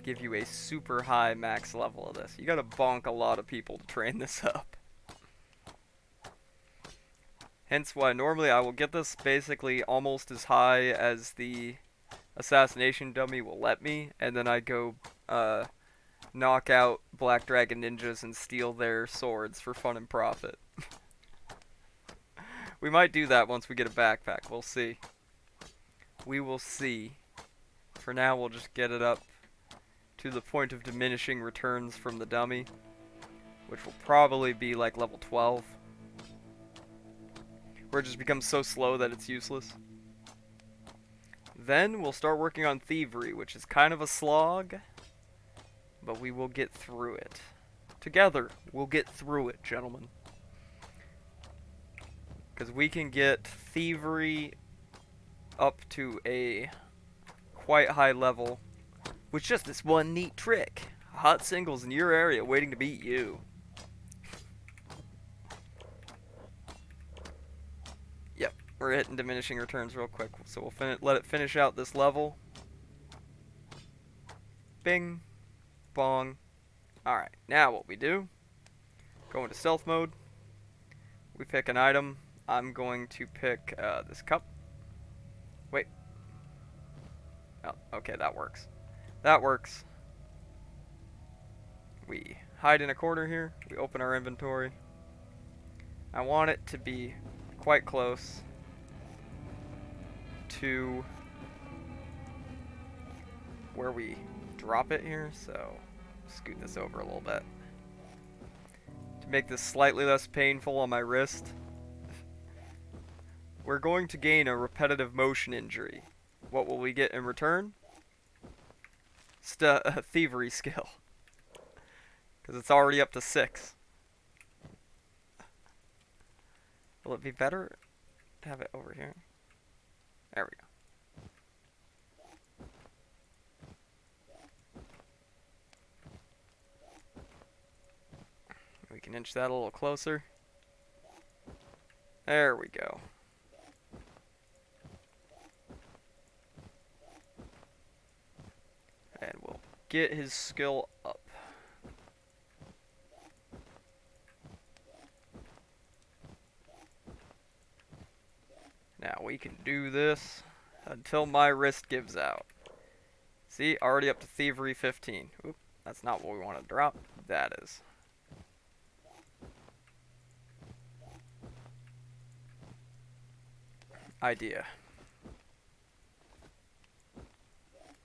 give you a super high max level of this. You gotta bonk a lot of people to train this up. Hence why normally I will get this basically almost as high as the Assassination Dummy will let me, and then I go knock out Black Dragon ninjas and steal their swords for fun and profit. We might do that once we get a backpack. We'll see. We will see. For now, we'll just get it up to the point of diminishing returns from the dummy, which will probably be like level 12, where it just becomes so slow that it's useless. Then we'll start working on thievery, which is kind of a slog, but we will get through it Together, we'll get through it, gentlemen. Because we can get thievery up to a quite high level with just this one neat trick. Hot singles in your area waiting to beat you. Yep, we're hitting diminishing returns real quick. So we'll let it finish out this level. Bing. Bong. Alright, now what we do, go into stealth mode. We pick an item. I'm going to pick this cup. Wait. Oh, okay, that works. That works. We hide in a corner here. We open our inventory. I want it to be quite close to where we drop it here, so scoot this over a little bit. To make this slightly less painful on my wrist, we're going to gain a repetitive motion injury. What will we get in return? A thievery skill. Because it's already up to 6. Will it be better to have it over here? There we go. We can inch that a little closer. There we go. And we'll get his skill up. Now we can do this until my wrist gives out. See, already up to thievery 15. Oop, that's not what we want to drop. That is. Idea.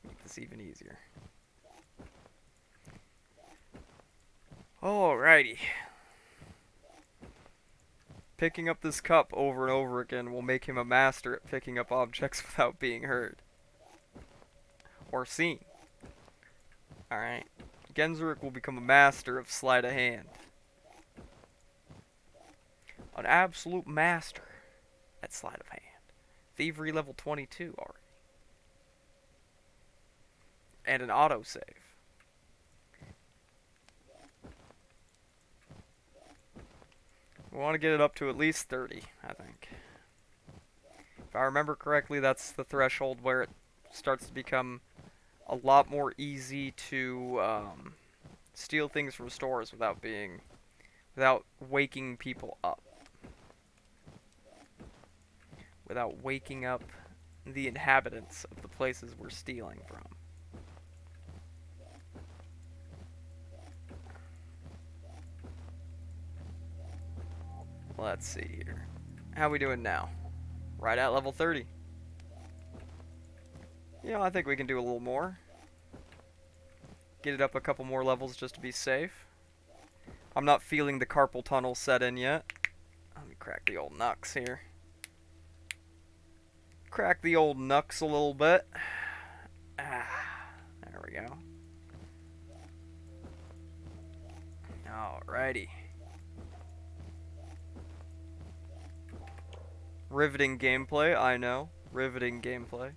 Make this even easier. Alrighty. Picking up this cup over and over again will make him a master at picking up objects without being heard. Or seen. Alright. Genseric will become a master of sleight of hand. An absolute master at sleight of hand. Thievery level 22 already. And an autosave. We want to get it up to at least 30, I think. If I remember correctly, that's the threshold where it starts to become a lot more easy to steal things from stores without waking people up. Without waking up the inhabitants of the places we're stealing from. Let's see here. How we doing now? Right at level 30. You know, I think we can do a little more. Get it up a couple more levels just to be safe. I'm not feeling the carpal tunnel set in yet. Let me crack the old knucks here. Crack the old knucks a little bit. There we go. Alrighty. Riveting gameplay, I know. Riveting gameplay.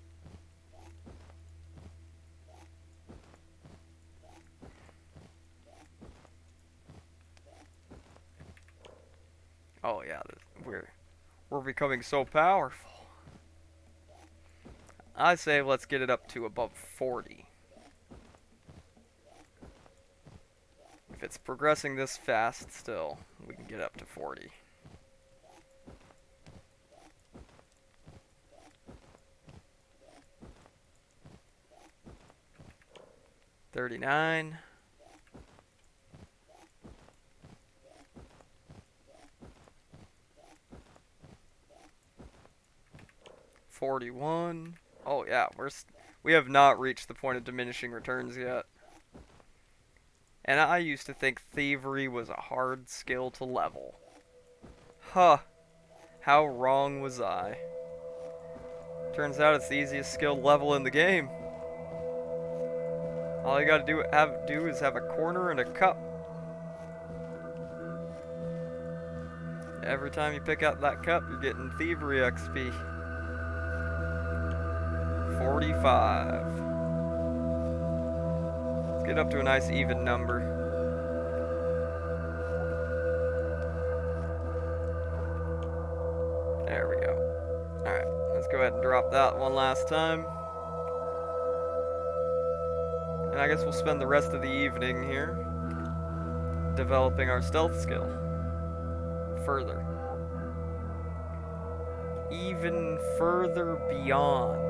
Oh yeah, we're becoming so powerful. I say let's get it up to above 40. If it's progressing this fast still, we can get up to 40. $39. 41. Oh yeah, we have not reached the point of diminishing returns yet. And I used to think thievery was a hard skill to level. Huh. How wrong was I? Turns out it's the easiest skill level in the game. All you gotta do is have a corner and a cup. every time you pick up that cup, you're getting thievery XP. 45. Let's get up to a nice even number. There we go. Alright, let's go ahead and drop that one last time. And I guess we'll spend the rest of the evening here developing our stealth skill further. Even further beyond.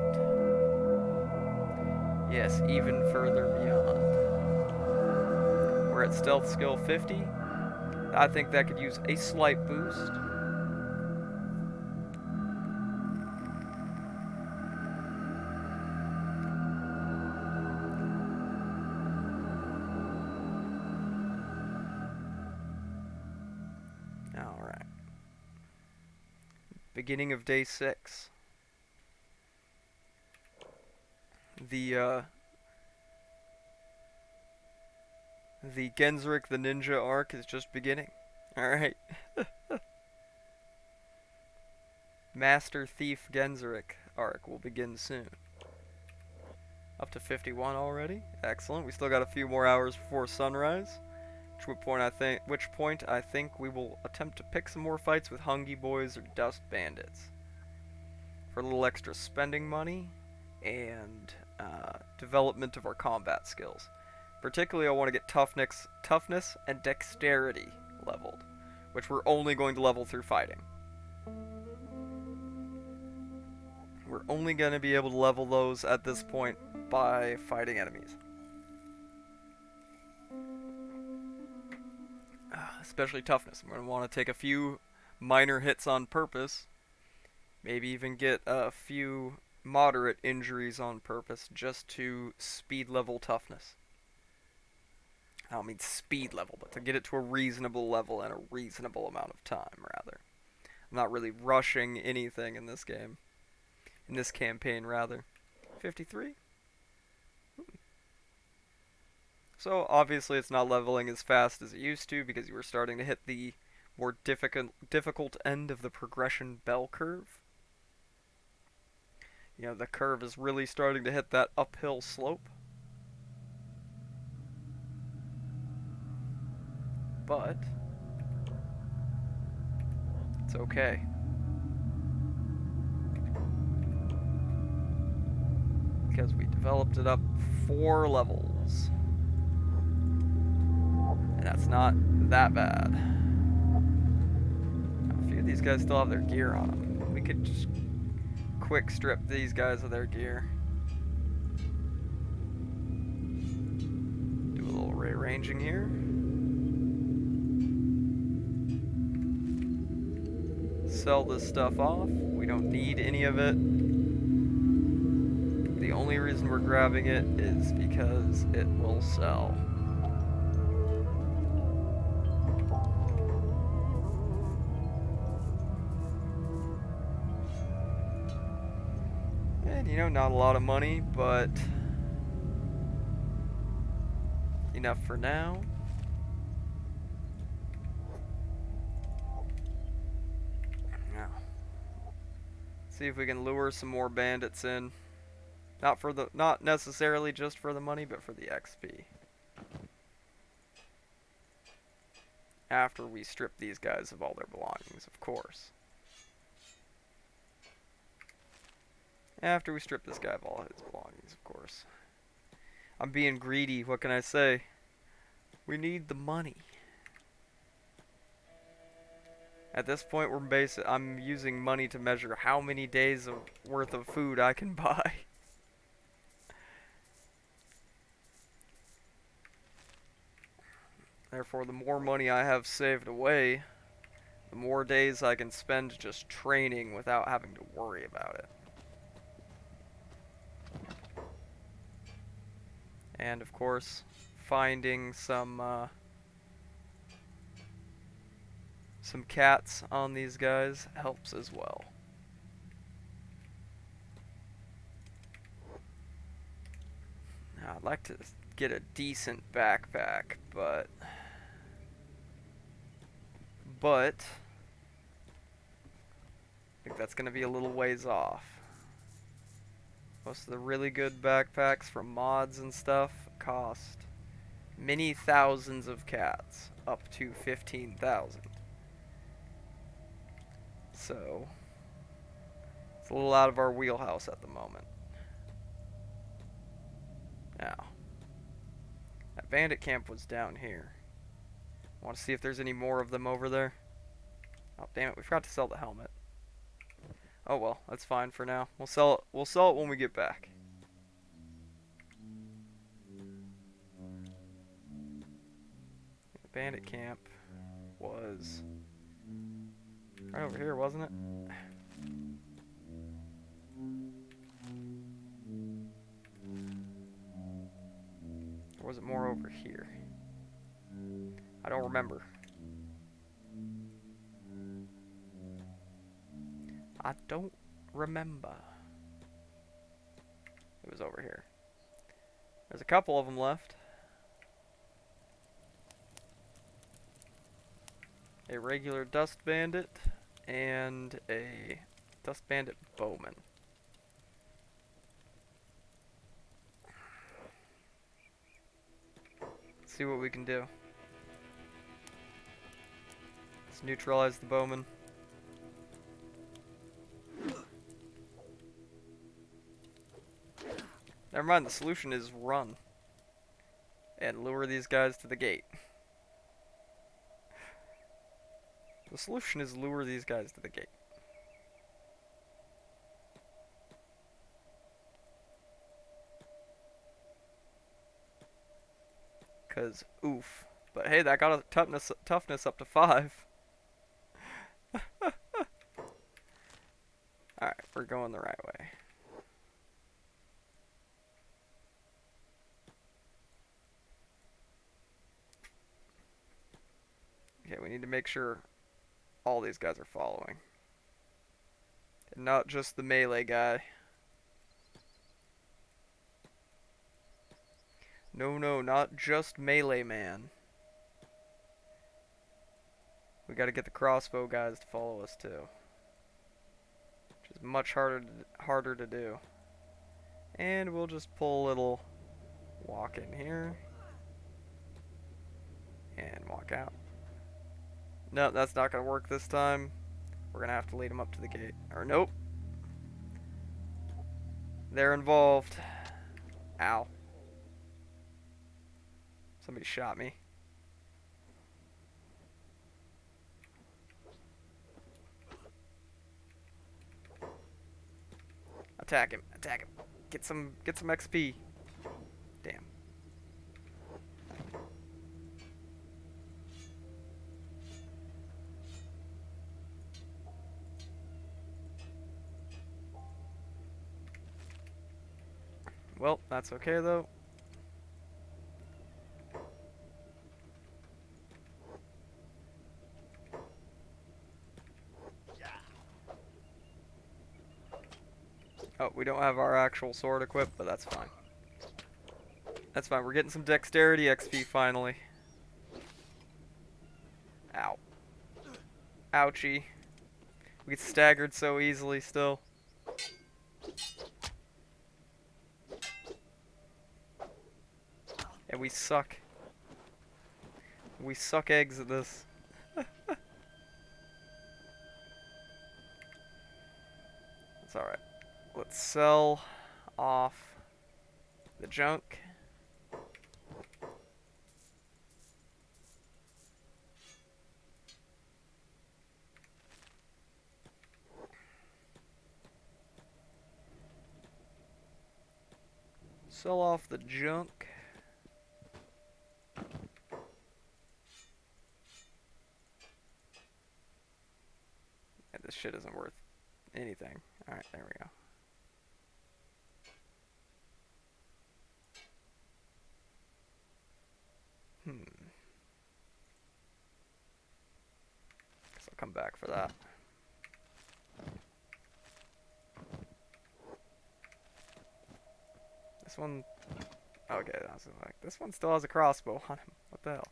Yes, even further beyond. We're at stealth skill 50. I think that could use a slight boost. Alright. Beginning of day 6. The Gensrick the Ninja arc is just beginning. Alright. Master Thief Gensrick arc will begin soon. Up to 51 already. Excellent. We still got a few more hours before sunrise. At which point I think we will attempt to pick some more fights with Hungry Boys or Dust Bandits. For a little extra spending money and development of our combat skills. Particularly, I want to get toughness and dexterity leveled, which we're only going to level through fighting. We're only going to be able to level those at this point by fighting enemies. Especially toughness. I'm going to want to take a few minor hits on purpose. Maybe even get a few moderate injuries on purpose just to speed level toughness. I don't mean speed level, but to get it to a reasonable level in a reasonable amount of time, rather. I'm not really rushing anything in this game. In this campaign, rather. 53? So, obviously it's not leveling as fast as it used to, because you were starting to hit the more difficult end of the progression bell curve. You know, the curve is really starting to hit that uphill slope. But it's okay. Because we developed it up 4 levels. And that's not that bad. A few of these guys still have their gear on them. We could just quick strip these guys of their gear. Do a little rearranging here. Sell this stuff off. We don't need any of it. The only reason we're grabbing it is because it will sell. And you know, not a lot of money, but enough for now. See if we can lure some more bandits in. Not necessarily just for the money, but for the XP. After we strip these guys of all their belongings, of course. After we strip this guy of all his belongings, of course. I'm being greedy, what can I say? We need the money. At this point, I'm using money to measure how many days worth of food I can buy. Therefore, the more money I have saved away, the more days I can spend just training without having to worry about it. And of course, finding some cats on these guys helps as well. Now, I'd like to get a decent backpack, but that's going to be a little ways off. Most of the really good backpacks from mods and stuff cost many thousands of cats, up to 15,000. So, it's a little out of our wheelhouse at the moment. Now, that bandit camp was down here. Want to see if there's any more of them over there? Oh, damn it, we forgot to sell the helmet. Oh well, that's fine for now. We'll sell it when we get back. The bandit camp was right over here, wasn't it? Or was it more over here? I don't remember. I don't remember. It was over here. There's a couple of them left. A regular dust bandit and a dust bandit bowman. Let's see what we can do. Let's neutralize the bowman. Never mind, the solution is run. And lure these guys to the gate. The solution is lure these guys to the gate. Cause oof. But hey, that got a toughness up to 5. Alright, we're going the right way. Okay, we need to make sure all these guys are following. And not just the melee guy. No, no, not just melee man. We gotta get the crossbow guys to follow us too. Which is much harder to do. And we'll just pull a little walk in here. And walk out. No, that's not gonna work this time. We're gonna have to lead them up to the gate. Or nope. They're involved. Ow. Somebody shot me. Attack him. Attack him. Get some XP. Damn. Well, that's okay though. Oh, we don't have our actual sword equipped, but that's fine. That's fine. We're getting some dexterity XP finally. Ow. Ouchie. We get staggered so easily still. And we suck. We suck eggs at this. It's alright. Let's sell off the junk. Sell off the junk. Yeah, this shit isn't worth anything. Alright, there we go. Guess I'll come back for that. This one... Okay, I was like, this one still has a crossbow on him. What the hell?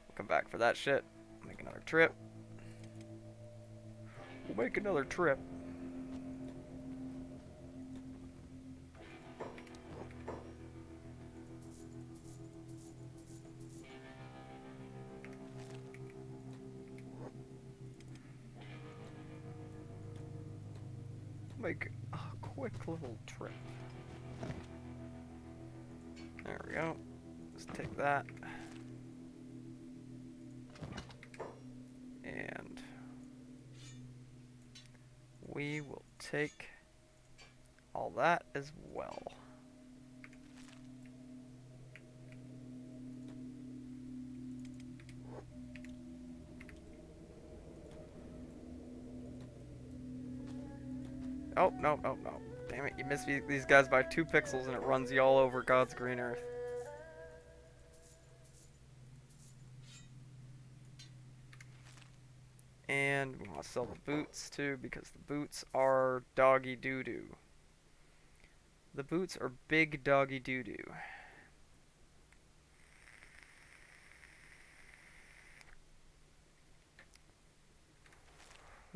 We'll come back for that shit. Make another trip. We'll make another trip. Make a quick little trip. There we go. Let's take that. And we will take all that as well. Oh, no, no, no. Damn it, you missed these guys by 2 pixels and it runs you all over God's green earth. And we want to sell the boots too because the boots are doggy doo-doo. The boots are big doggy doo-doo.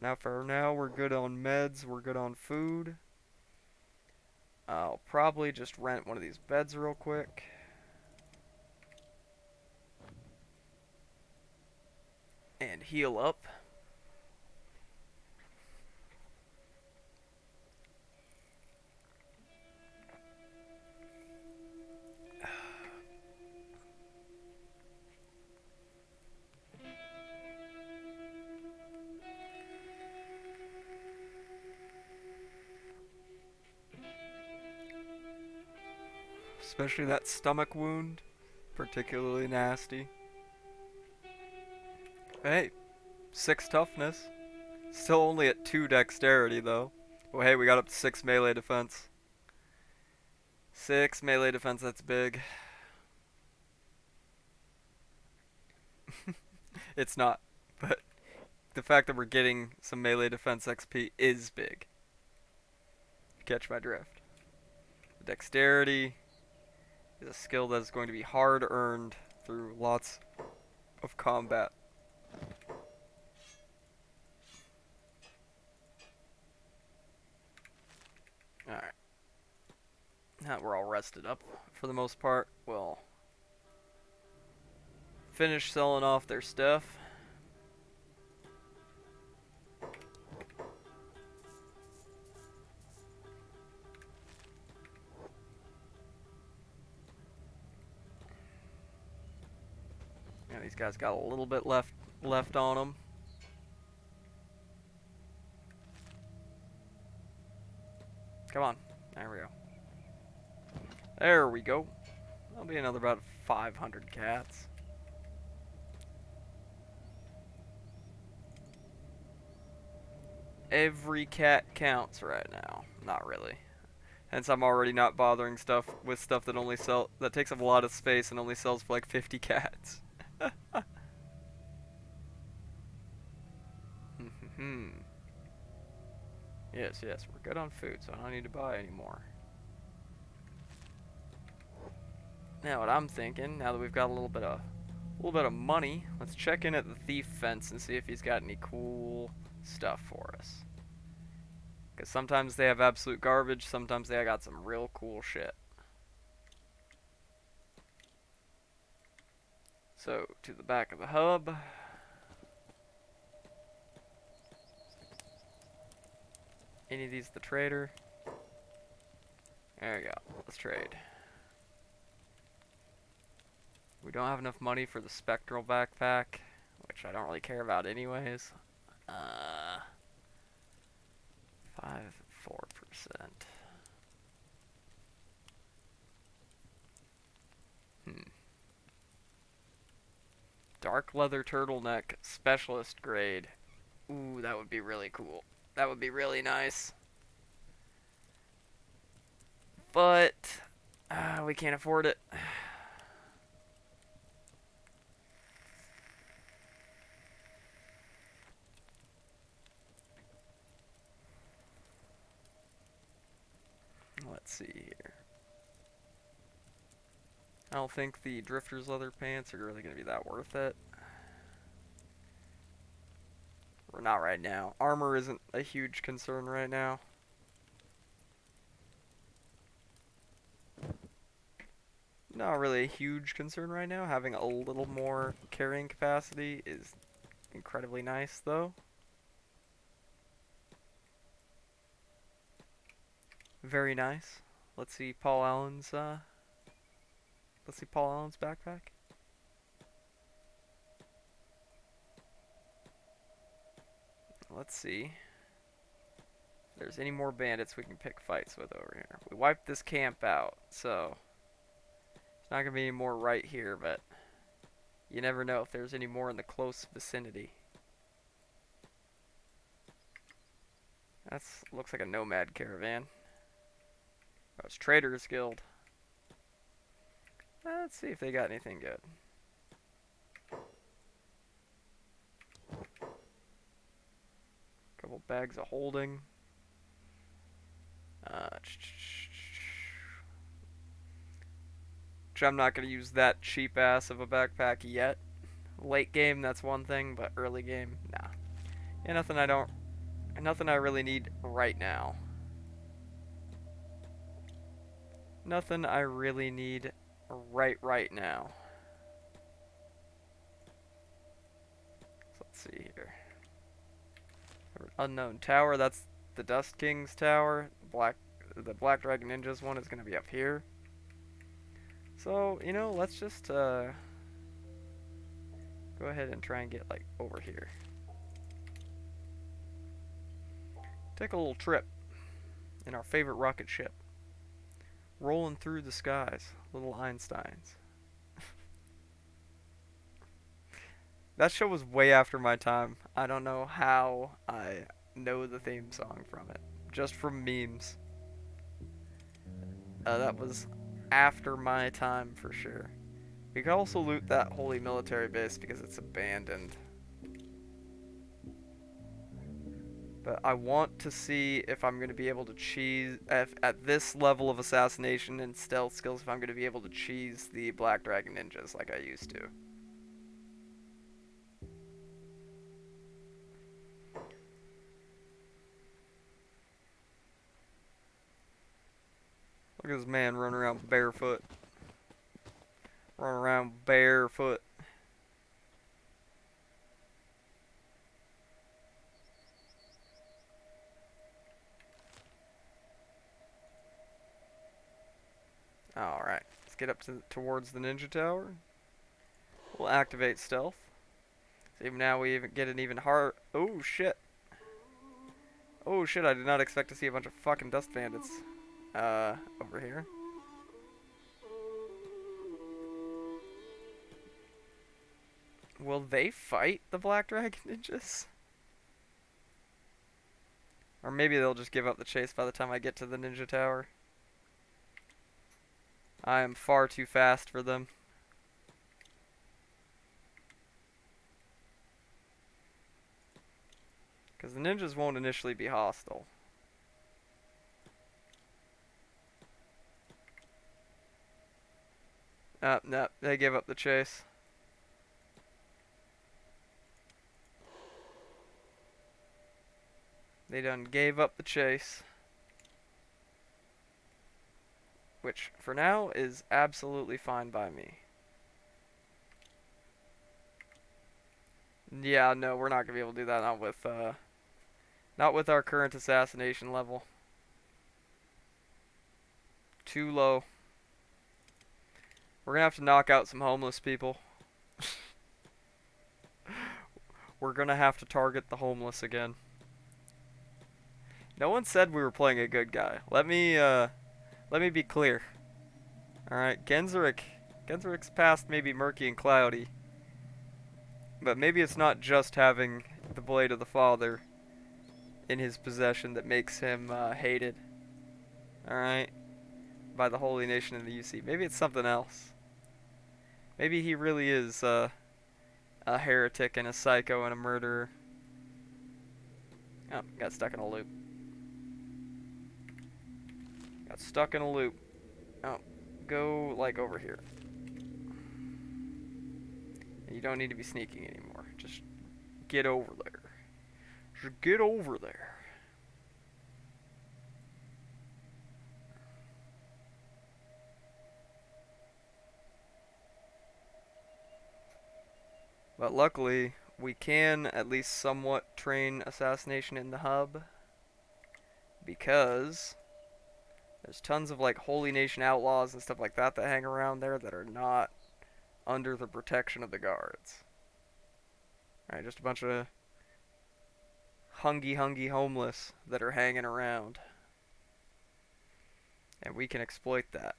Now for now, we're good on meds, we're good on food. I'll probably just rent one of these beds real quick. And heal up. Especially that stomach wound. Particularly nasty. Hey, 6 toughness. Still only at 2 dexterity though. Well, hey, we got up to 6 melee defense. 6 melee defense, that's big. It's not, but the fact that we're getting some melee defense XP is big. Catch my drift. Dexterity is a skill that is going to be hard earned through lots of combat. Alright. Now we're all rested up for the most part. We'll finish selling off their stuff. Yeah, these guys got a little bit left on them. Come on. There we go. There we go. That'll be another about 500 cats. Every cat counts right now. Not really. Hence I'm already not bothering stuff that takes up a lot of space and only sells for like 50 cats. Yes, yes, we're good on food, so I don't need to buy anymore. Now what I'm thinking, now that we've got a little bit of money, let's check in at the thief fence and see if he's got any cool stuff for us. Because sometimes they have absolute garbage, sometimes they got some real cool shit. So, to the back of the hub. Any of these the trader? There we go. Let's trade. We don't have enough money for the spectral backpack, which I don't really care about anyways. 4%. Dark leather turtleneck, specialist grade. Ooh, that would be really cool. That would be really nice. But we can't afford it. Let's see here. I don't think the drifter's leather pants are really going to be that worth it. Or not right now. Armor isn't a huge concern right now. Not really a huge concern right now. Having a little more carrying capacity is incredibly nice, though. Very nice. Let's see Paul Allen's backpack. Let's see if there's any more bandits we can pick fights with over here. We wiped this camp out, so there's not gonna be any more right here, but you never know if there's any more in the close vicinity. That's looks like a nomad caravan. Oh, it's Traders Guild. Let's see if they got anything good. Couple bags of holding. Which I'm not going to use that cheap ass of a backpack yet. Late game, that's one thing, but early game, nah. Yeah, nothing I really need right now. Nothing I really need right now. So let's see here. Unknown tower, that's the Dust King's tower. The Black Dragon Ninja's one is gonna be up here. So, you know, let's just go ahead and try and get like over here. Take a little trip in our favorite rocket ship. Rolling through the skies, little Einsteins. That show was way after my time. I don't know how I know the theme song from it. Just from memes. That was after my time for sure. We could also loot that holy military base because it's abandoned. But I want to see if I'm going to be able to cheese, at this level of assassination and stealth skills, if I'm going to be able to cheese the Black Dragon Ninjas like I used to. Look at this man running around barefoot. Running around barefoot. Alright, let's get up towards the ninja tower. We'll activate stealth. See, now we even get an even hard. Oh shit. Oh shit, I did not expect to see a bunch of fucking dust bandits over here. Will they fight the Black Dragon Ninjas? Or maybe they'll just give up the chase by the time I get to the ninja tower. I am far too fast for them. Because the ninjas won't initially be hostile. No, they give up the chase. They done gave up the chase. Which, for now, is absolutely fine by me. Yeah, no, we're not gonna be able to do that. Not with our current assassination level. Too low. We're gonna have to knock out some homeless people. We're gonna have to target the homeless again. No one said we were playing a good guy. Let me be clear. Alright, Genzerik's past may be murky and cloudy. But maybe it's not just having the Blade of the Father in his possession that makes him hated. Alright? By the holy nation in the UC. Maybe it's something else. Maybe he really is a heretic and a psycho and a murderer. Oh, got stuck in a loop. Got stuck in a loop. Oh, go like over here. You don't need to be sneaking anymore. Just get over there. Just get over there. But luckily, we can at least somewhat train assassination in the hub. Because There's tons of like Holy Nation outlaws and stuff like that that hang around there that are not under the protection of the guards. Alright, just a bunch of hungy homeless that are hanging around. And we can exploit that.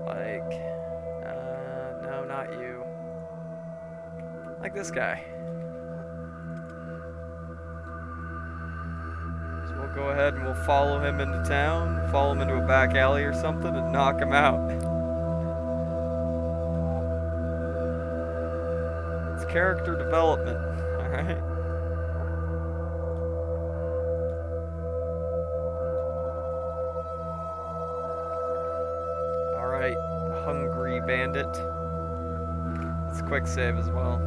Like, no, not you. Like this guy. So we'll go ahead and we'll follow him into town, follow him into a back alley or something, and knock him out. It's character development, alright? Alright, hungry bandit. It's quick save as well.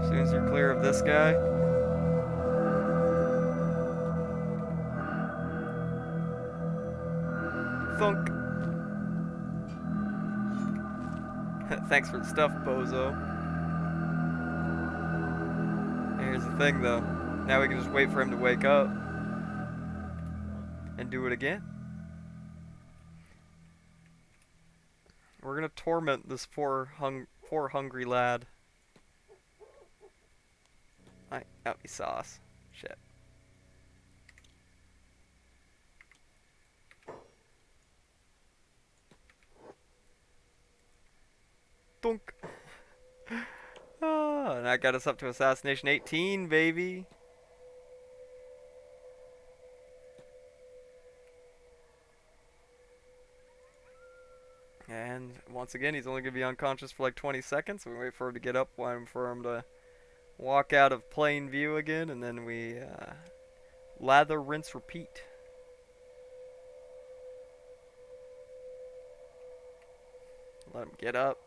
As soon as you're clear of this guy. Thunk. Thanks for the stuff, bozo. Here's the thing, though. Now we can just wait for him to wake up. And do it again. We're gonna torment this poor hungry lad. Oh, he saw us. Shit. Dunk. Oh, and that got us up to Assassination 18, baby. And once again, he's only going to be unconscious for like 20 seconds. We wait for him to get up, wait for him to walk out of plain view again, and then we lather, rinse, repeat. Let him get up.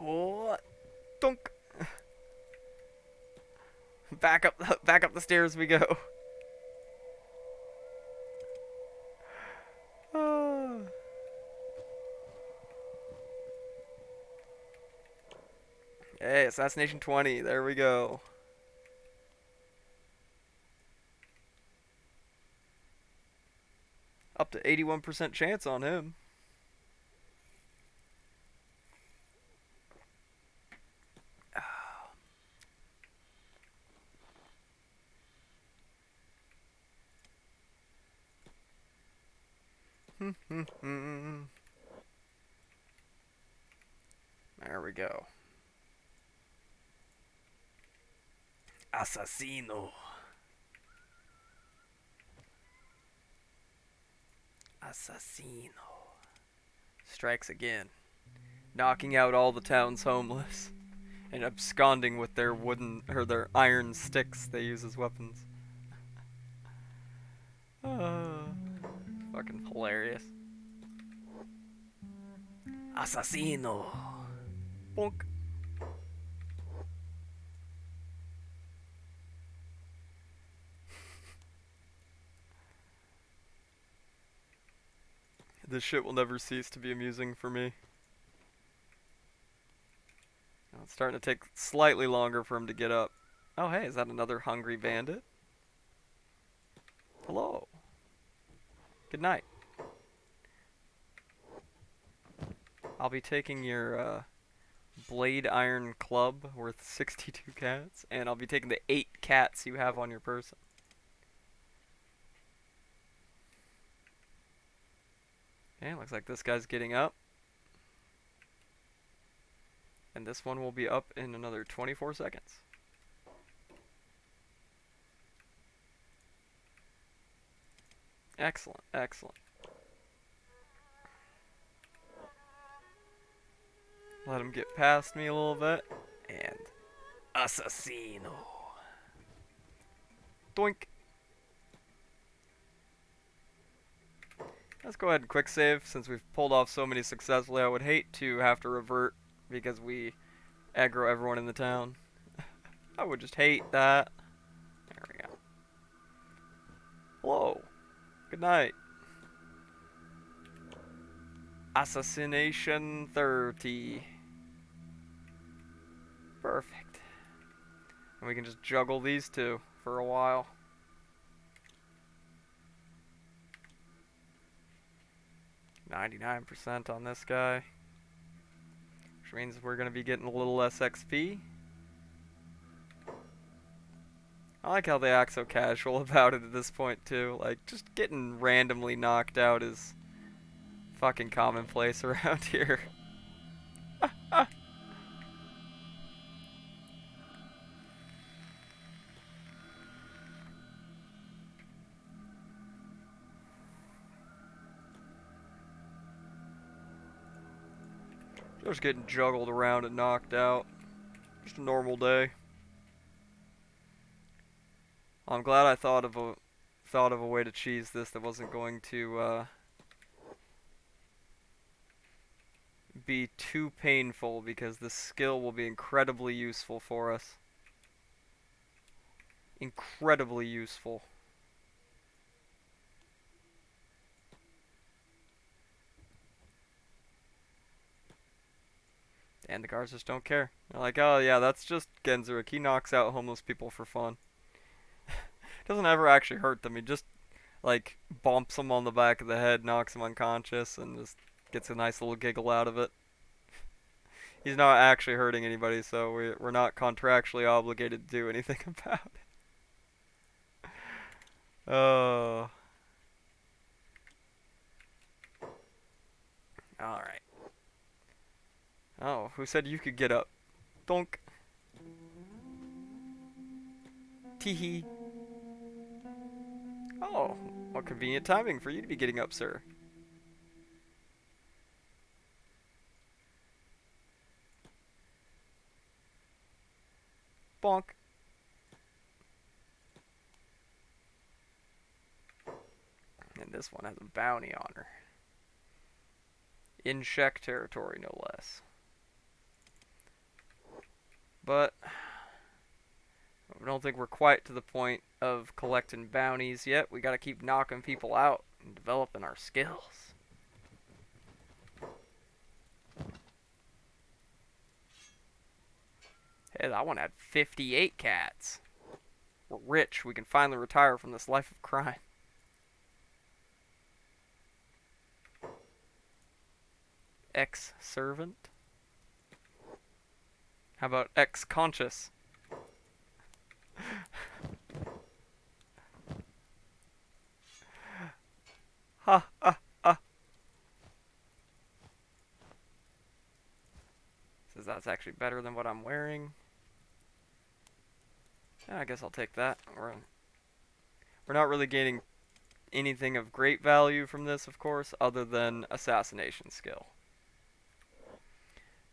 Oh, dunk. Back up the stairs we go. Hey, Assassination 20, there we go. Up to 81% chance on him. There we go. Assassino. Assassino. Strikes again. Knocking out all the town's homeless. And absconding with their wooden, or their iron sticks they use as weapons. Fucking hilarious. Assassino. Bonk. This shit will never cease to be amusing for me. Now it's starting to take slightly longer for him to get up. Oh hey, is that another hungry bandit? Hello. Good night. I'll be taking your blade iron club worth 62 cats, and I'll be taking the 8 cats you have on your person. Okay, looks like this guy's getting up. And this one will be up in another 24 seconds. Excellent, excellent. Let him get past me a little bit. And Assassino. Doink. Let's go ahead and quick save since we've pulled off so many successfully. I would hate to have to revert because we aggro everyone in the town. I would just hate that. There we go. Hello. Good night. Assassination 30. Perfect. And we can just juggle these two for a while. 99% on this guy. Which means we're going to be getting a little less XP. I like how they act so casual about it at this point too. Like, just getting randomly knocked out is fucking commonplace around here. Just getting juggled around and knocked out. Just a normal day. I'm glad I thought of a way to cheese this that wasn't going to be too painful, because this skill will be incredibly useful for us. Incredibly useful. And the guards just don't care. They're like, oh yeah, that's just Genzuruk. He knocks out homeless people for fun. Doesn't ever actually hurt them. He just, like, bumps them on the back of the head, knocks them unconscious, and just gets a nice little giggle out of it. He's not actually hurting anybody, so we're not contractually obligated to do anything about it. Oh. Alright. Oh, who said you could get up? Donk. Teehee. Oh, what convenient timing for you to be getting up, sir. Bonk. And this one has a bounty on her. In Czech territory, no less. But I don't think we're quite to the point of collecting bounties yet. We gotta keep knocking people out and developing our skills. Hey, that one had 58 cats. We're rich. We can finally retire from this life of crime. Ex-servant? How about ex-conscious? Ha ha ha. Says that's actually better than what I'm wearing. Yeah, I guess I'll take that. We're not really gaining anything of great value from this, of course, other than assassination skill.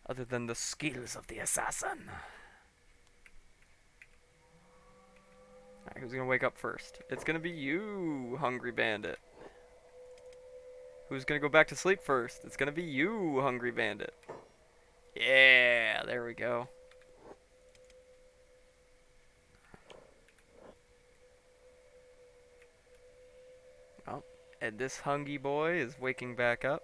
Other than the skills of the assassin. Alright, who's gonna wake up first? It's gonna be you, hungry bandit. Who's gonna go back to sleep first? It's gonna be you, hungry bandit. Yeah, there we go. Oh, and this hungry boy is waking back up.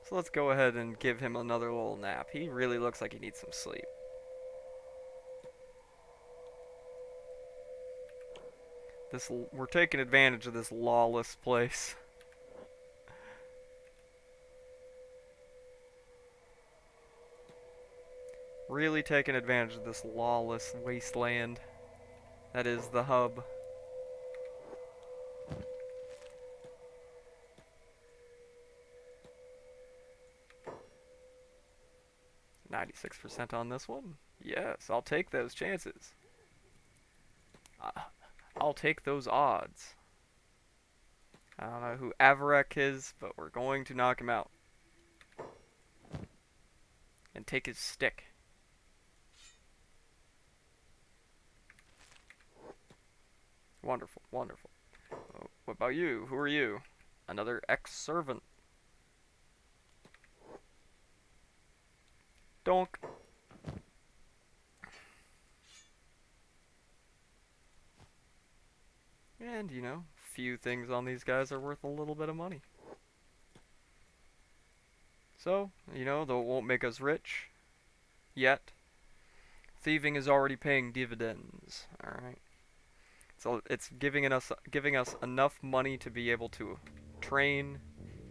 So let's go ahead and give him another little nap. He really looks like he needs some sleep. We're taking advantage of this lawless place. Really taking advantage of this lawless wasteland that is the hub. 96% on this one. Yes, I'll take those chances. I'll take those odds. I don't know who Avarek is, but we're going to knock him out. And take his stick. Wonderful, wonderful. Oh, what about you? Who are you? Another ex-servant. Donk. And, you know, few things on these guys are worth a little bit of money. So, you know, though it won't make us rich yet, thieving is already paying dividends. Alright. So it's giving us enough money to be able to train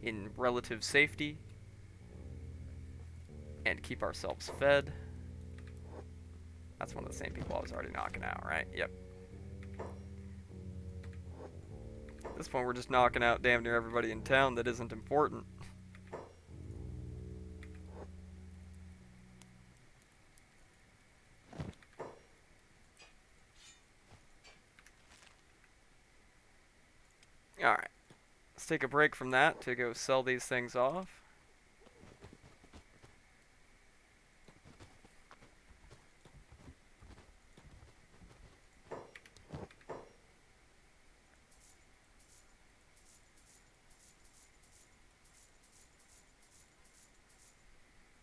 in relative safety and keep ourselves fed. That's one of the same people I was already knocking out, right? Yep. At this point, we're just knocking out damn near everybody in town that isn't important. Alright. Let's take a break from that to go sell these things off.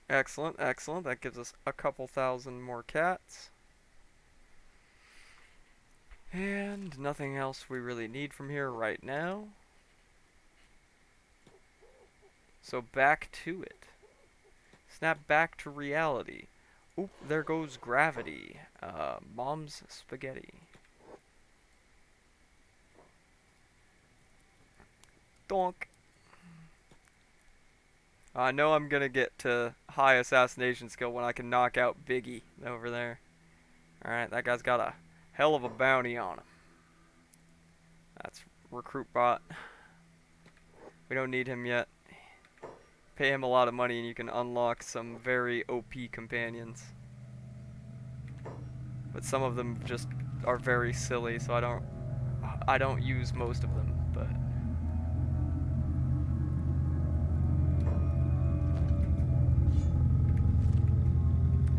Excellent, excellent. That gives us a couple thousand more cats. And nothing else we really need from here right now. So back to it. Snap back to reality. Oop, there goes gravity. Mom's spaghetti. Donk. I know I'm gonna get to high assassination skill when I can knock out Biggie over there. Alright, that guy's got a hell of a bounty on him. That's recruit bot. We don't need him yet. Pay him a lot of money and you can unlock some very OP companions. But some of them just are very silly, so I don't use most of them, but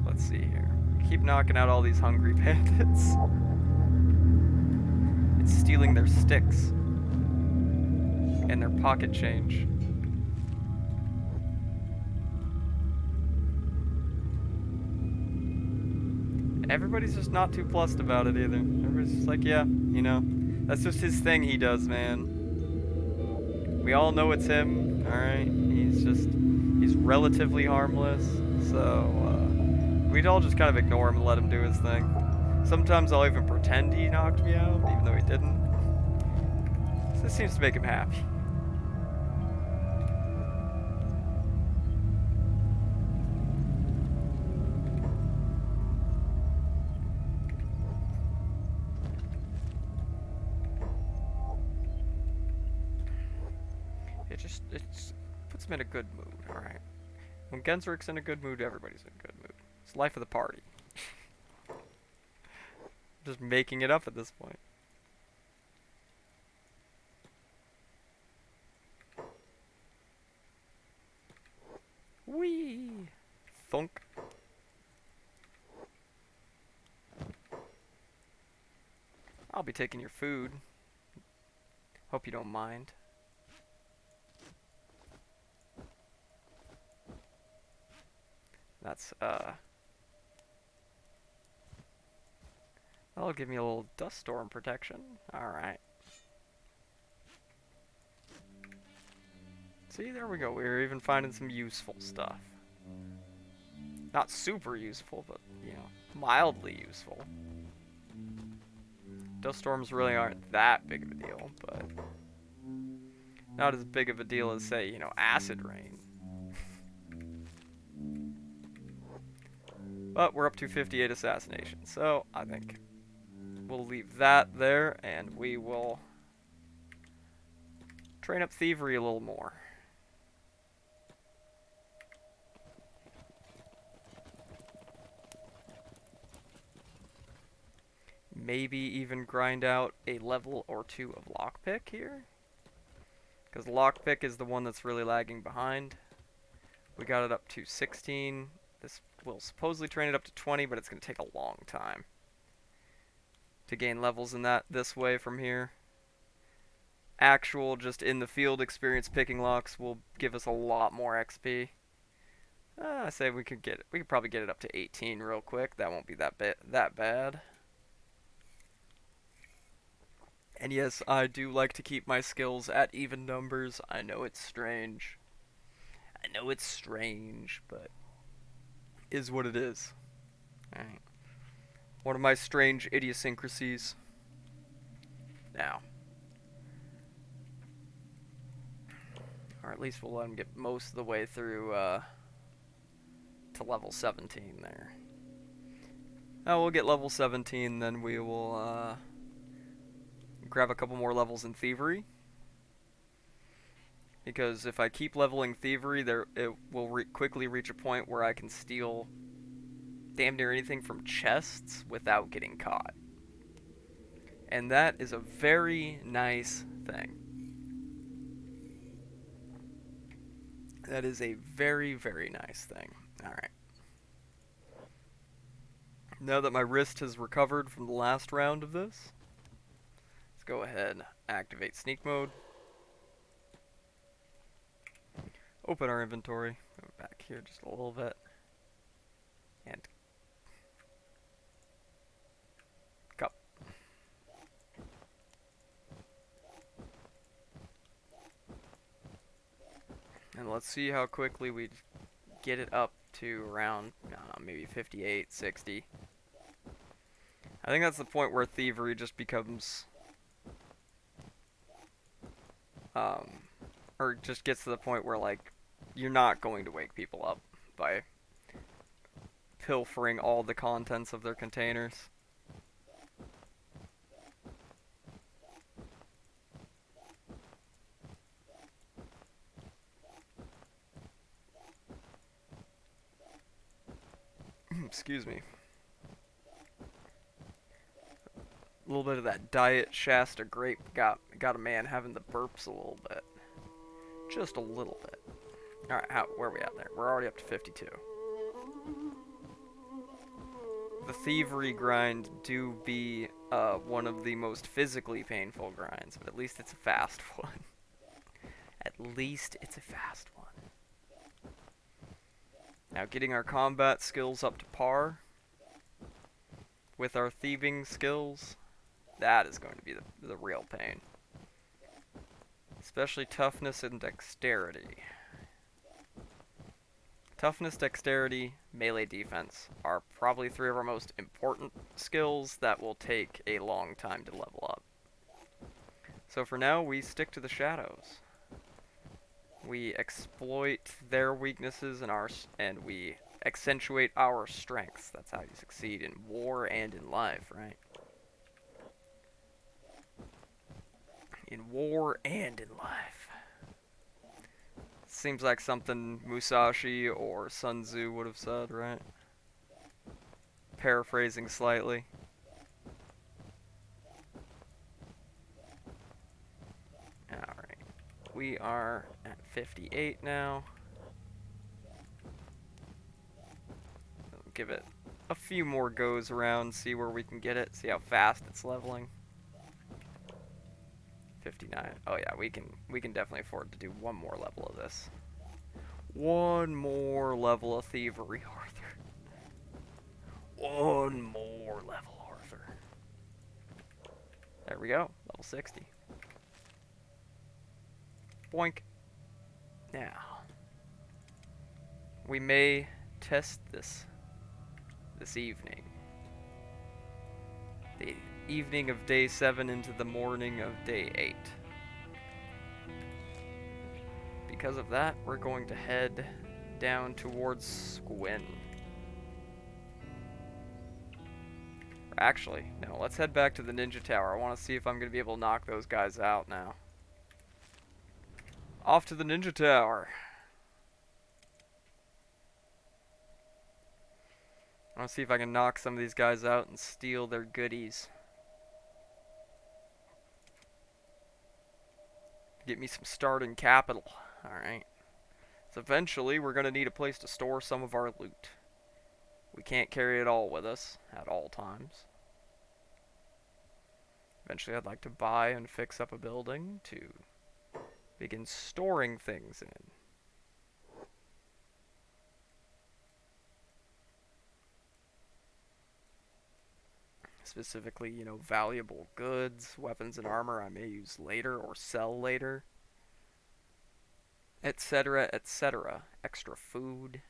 let's see here. Keep knocking out all these hungry bandits. It's stealing their sticks and their pocket change. Everybody's just not too plussed about it either. Everybody's just like, yeah, you know, that's just his thing he does, man. We all know it's him, alright? He's relatively harmless, so, we'd all just kind of ignore him and let him do his thing. Sometimes I'll even pretend he knocked me out, even though he didn't. This seems to make him happy. It puts him in a good mood, alright? When Gensrik's in a good mood, everybody's in a good mood. It's life of the party. Just making it up at this point. Whee! Thunk. I'll be taking your food. Hope you don't mind. That's, that'll give me a little dust storm protection. Alright. See, there we go. We're even finding some useful stuff. Not super useful, but, you know, mildly useful. Dust storms really aren't that big of a deal, but not as big of a deal as, say, you know, acid rain. But we're up to 58 assassinations, so I think we'll leave that there, and we will train up thievery a little more. Maybe even grind out a level or two of lockpick here, because lockpick is the one that's really lagging behind. We got it up to 16. This will supposedly train it up to 20, but it's going to take a long time. to gain levels in that this way from here. Actual just in the field experience picking locks will give us a lot more XP. I say we could probably get it up to 18 real quick. That won't be that bad. And yes, I do like to keep my skills at even numbers. I know it's strange. I know it's strange, but is what it is. Alright. One of my strange idiosyncrasies. Now. Or at least we'll let him get most of the way through to level 17 there. Now we'll get level 17, then we will grab a couple more levels in Thievery. Because if I keep leveling Thievery, it will quickly reach a point where I can steal damn near anything from chests without getting caught. And that is a very nice thing. That is a very, very nice thing. Alright. Now that my wrist has recovered from the last round of this, let's go ahead and activate sneak mode. Open our inventory. Go back here just a little bit. And cup. And let's see how quickly we get it up to around maybe 58, 60. I think that's the point where Thievery just becomes or just gets to the point where, like, you're not going to wake people up by pilfering all the contents of their containers. Excuse me. A little bit of that Diet Shasta grape got a man having the burps a little bit. Just a little bit. Alright, where are we at there? We're already up to 52. The Thievery grind do be one of the most physically painful grinds, but at least it's a fast one. At least it's a fast one. Now getting our combat skills up to par with our thieving skills, that is going to be the real pain. Especially toughness and dexterity. Toughness, dexterity, melee defense are probably three of our most important skills that will take a long time to level up. So for now, we stick to the shadows. We exploit their weaknesses and we accentuate our strengths. That's how you succeed in war and in life, right? In war and in life. Seems like something Musashi or Sun Tzu would have said, right? Paraphrasing slightly. Alright. We are at 58 now. Give it a few more goes around, see where we can get it, see how fast it's leveling. 59. Oh yeah, we can definitely afford to do one more level of this. One more level of Thievery, Arthur. One more level, Arthur. There we go, level 60. Boink. Now, we may test this evening. The evening of day 7 into the morning of day 8. Because of that, we're going to head down towards Squin. Actually, no, let's head back to the Ninja Tower. I want to see if I'm going to be able to knock those guys out now. Off to the Ninja Tower. I want to see if I can knock some of these guys out and steal their goodies. Get me some starting capital. Alright. So eventually we're going to need a place to store some of our loot. We can't carry it all with us at all times. Eventually, I'd like to buy and fix up a building to begin storing things in. Specifically, valuable goods, weapons and armor I may use later or sell later, etc., etc. Extra food.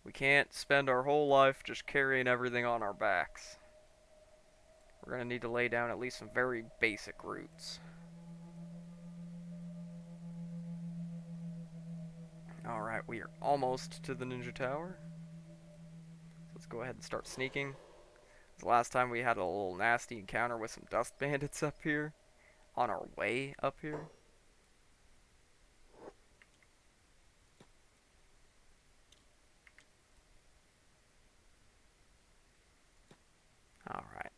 We can't spend our whole life just carrying everything on our backs. We're going to need to lay down at least some very basic roots. Alright, we are almost to the ninja tower. Let's go ahead and start sneaking. The last time we had a little nasty encounter with some dust bandits up here. On our way up here. Alright.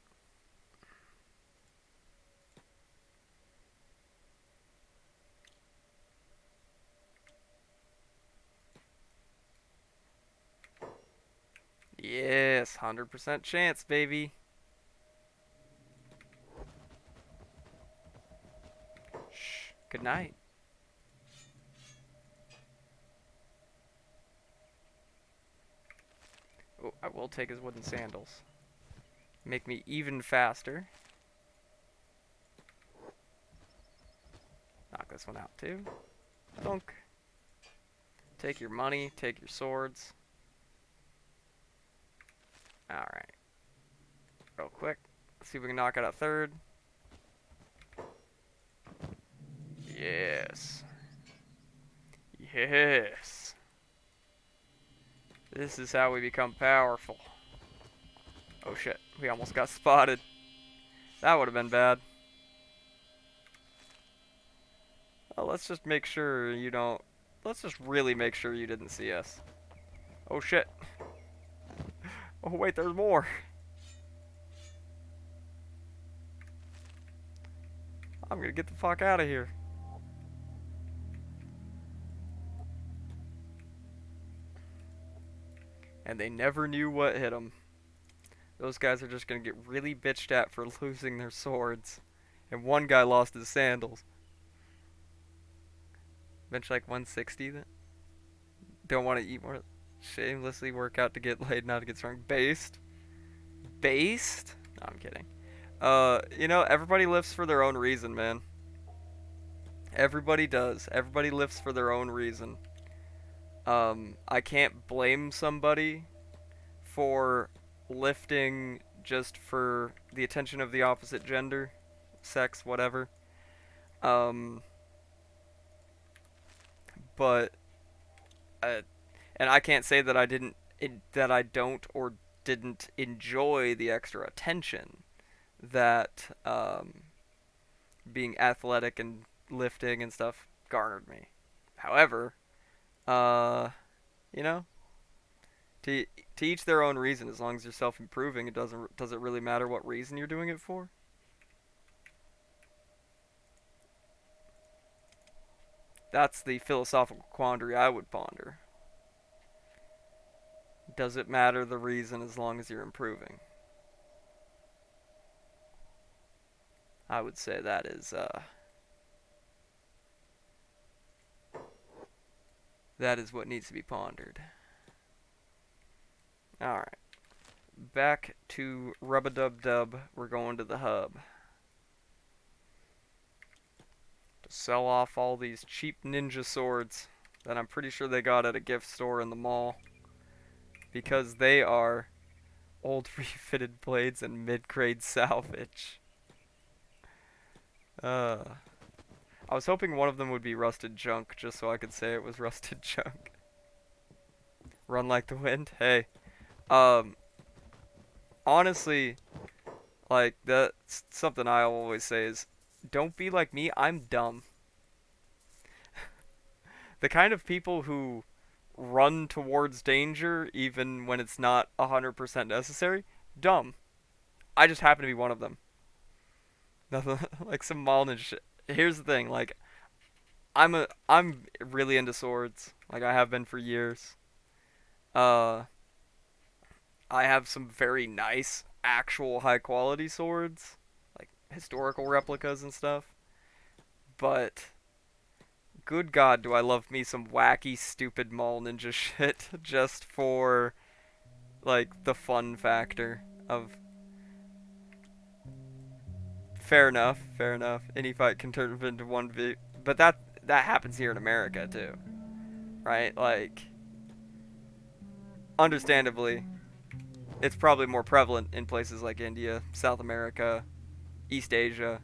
Yes, 100% chance, baby. Shh. Good night. Oh, I will take his wooden sandals. Make me even faster. Knock this one out too. Thunk. Take your money, take your swords. Alright. Real quick. Let's see if we can knock out a third. Yes. Yes. This is how we become powerful. Oh shit, we almost got spotted. That would have been bad. Oh, let's just make sure you don't... Let's just really make sure you didn't see us. Oh shit. Oh wait, there's more. I'm gonna get the fuck out of here. And they never knew what hit them. Those guys are just gonna get really bitched at for losing their swords. And one guy lost his sandals. Bench like 160 then? Don't want to eat more. Shamelessly work out to get laid, not to get strong. Based? Based? No, I'm kidding. Everybody lives for their own reason, man. Everybody does. Everybody lives for their own reason. I can't blame somebody for lifting just for the attention of the opposite gender, sex, whatever. But and I can't say that that I don't or didn't enjoy the extra attention that being athletic and lifting and stuff garnered me. However, uh, you know, to to each their own reason. As long as you're self improving, does it really matter what reason you're doing it for? That's the philosophical quandary I would ponder. Does it matter the reason as long as you're improving? I would say that is what needs to be pondered. Alright. Back to Rub-a-Dub-Dub. We're going to the hub. To sell off all these cheap ninja swords that I'm pretty sure they got at a gift store in the mall. Because they are old refitted blades and mid-grade salvage. I was hoping one of them would be rusted junk, just so I could say it was rusted junk. Run like the wind? Hey. Honestly, like, that's something I always say is, don't be like me, I'm dumb. The kind of people who run towards danger even when it's not 100% necessary, dumb. I just happen to be one of them. Nothing like some Malden shit. Here's the thing, like I'm really into swords, like I have been for years. Uh I have some very nice actual high quality swords, like historical replicas and stuff. But good God, do I love me some wacky, stupid mall ninja shit just for like the fun factor of. Fair enough, fair enough. Any fight can turn into one but that happens here in America too, right? Like, understandably, it's probably more prevalent in places like India, South America, East Asia,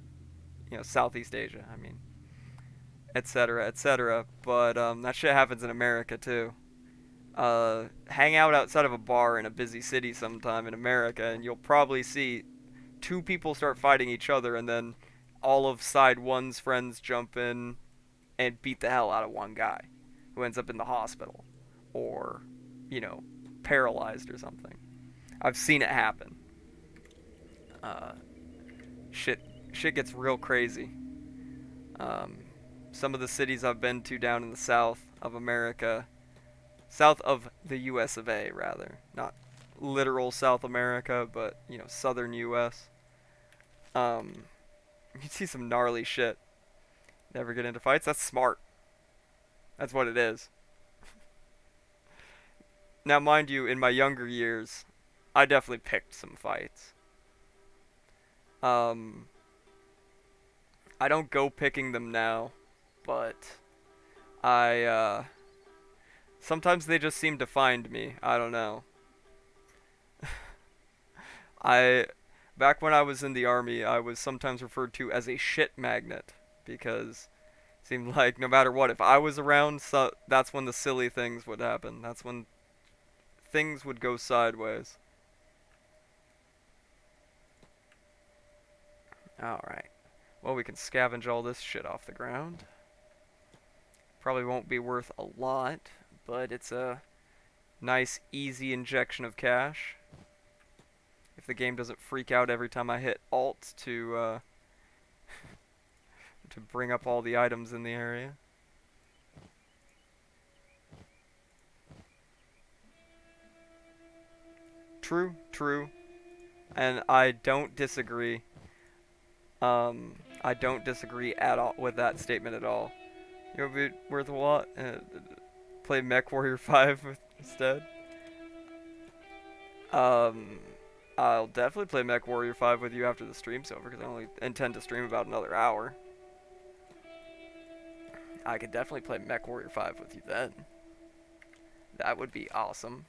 Southeast Asia. I mean, etc., etc. But that shit happens in America too. Hang out outside of a bar in a busy city sometime in America, and you'll probably see two people start fighting each other, and then all of side one's friends jump in and beat the hell out of one guy who ends up in the hospital or, you know, paralyzed or something. I've seen it happen. Uh, shit, shit gets real crazy. Um, some of the cities I've been to down in the south of America, south of the U.S. of A. rather, not literal South America, but southern U.S. You can see some gnarly shit. Never get into fights. That's smart. That's what it is. Now, mind you, in my younger years, I definitely picked some fights. Um, I don't go picking them now, but I sometimes they just seem to find me. I don't know. I Back when I was in the army, I was sometimes referred to as a shit magnet because it seemed like no matter what, if I was around, so that's when the silly things would happen. That's when things would go sideways. Alright. Well, we can scavenge all this shit off the ground. Probably won't be worth a lot, but it's a nice, easy injection of cash. If the game doesn't freak out every time I hit Alt to to bring up all the items in the area. True, true. And I don't disagree. I don't disagree at all with that statement at all. You know, be worth a lot. Play Mech Warrior 5 instead. Um, I'll definitely play Mech Warrior 5 with you after the stream's over, because I only intend to stream about another hour. I could definitely play Mech Warrior 5 with you then. That would be awesome.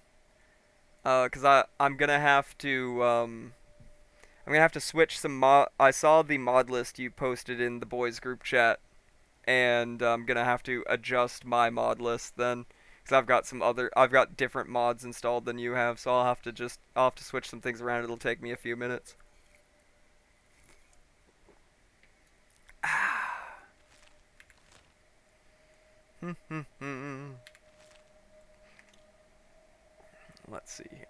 Because I'm gonna have to, I'm gonna have to switch some mod. I saw the mod list you posted in the boys group chat, and I'm gonna have to adjust my mod list then, because I've got different mods installed than you have, so I'll have to switch some things around. It'll take me a few minutes. Let's see here.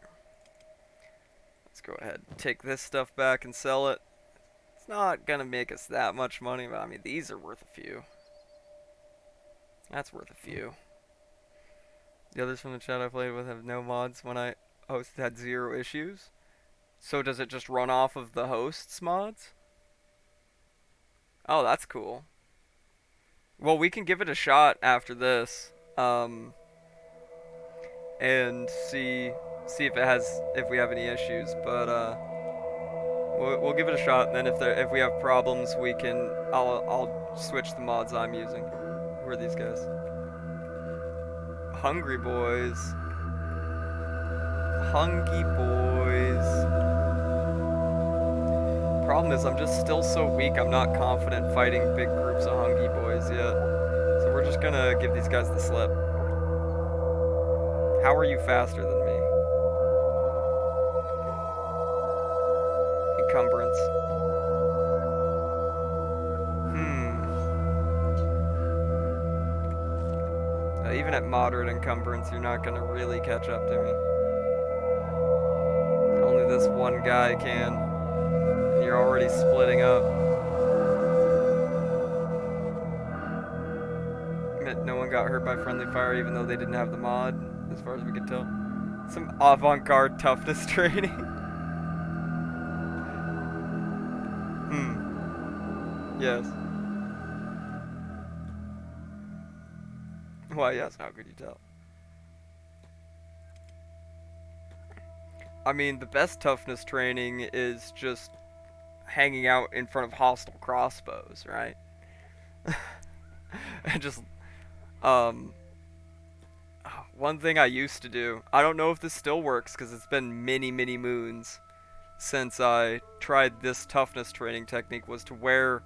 Let's go ahead and take this stuff back and sell it. It's not gonna make us that much money, but I mean, these are worth a few. That's worth a few. The others from the chat I played with have no mods. When I hosted, had 0 issues. So does it just run off of the host's mods? Oh, that's cool. Well, we can give it a shot after this, and see if we have any issues. But we'll give it a shot. And then if we have problems, I'll switch the mods I'm using. Who are these guys? Hungry boys. Hungry boys. Problem is, I'm just still so weak, I'm not confident fighting big groups of hungry boys yet. So we're just gonna give these guys the slip. How are you faster than me? Encumbrance. Even at moderate encumbrance, you're not gonna really catch up to me. Only this one guy can. And you're already splitting up. No one got hurt by friendly fire, even though they didn't have the mod, as far as we could tell. Some avant-garde toughness training. Yes. Why, yes, how could you tell? I mean, the best toughness training is just hanging out in front of hostile crossbows, right? And just, um, one thing I used to do, I don't know if this still works because it's been many, many moons since I tried this toughness training technique, was to wear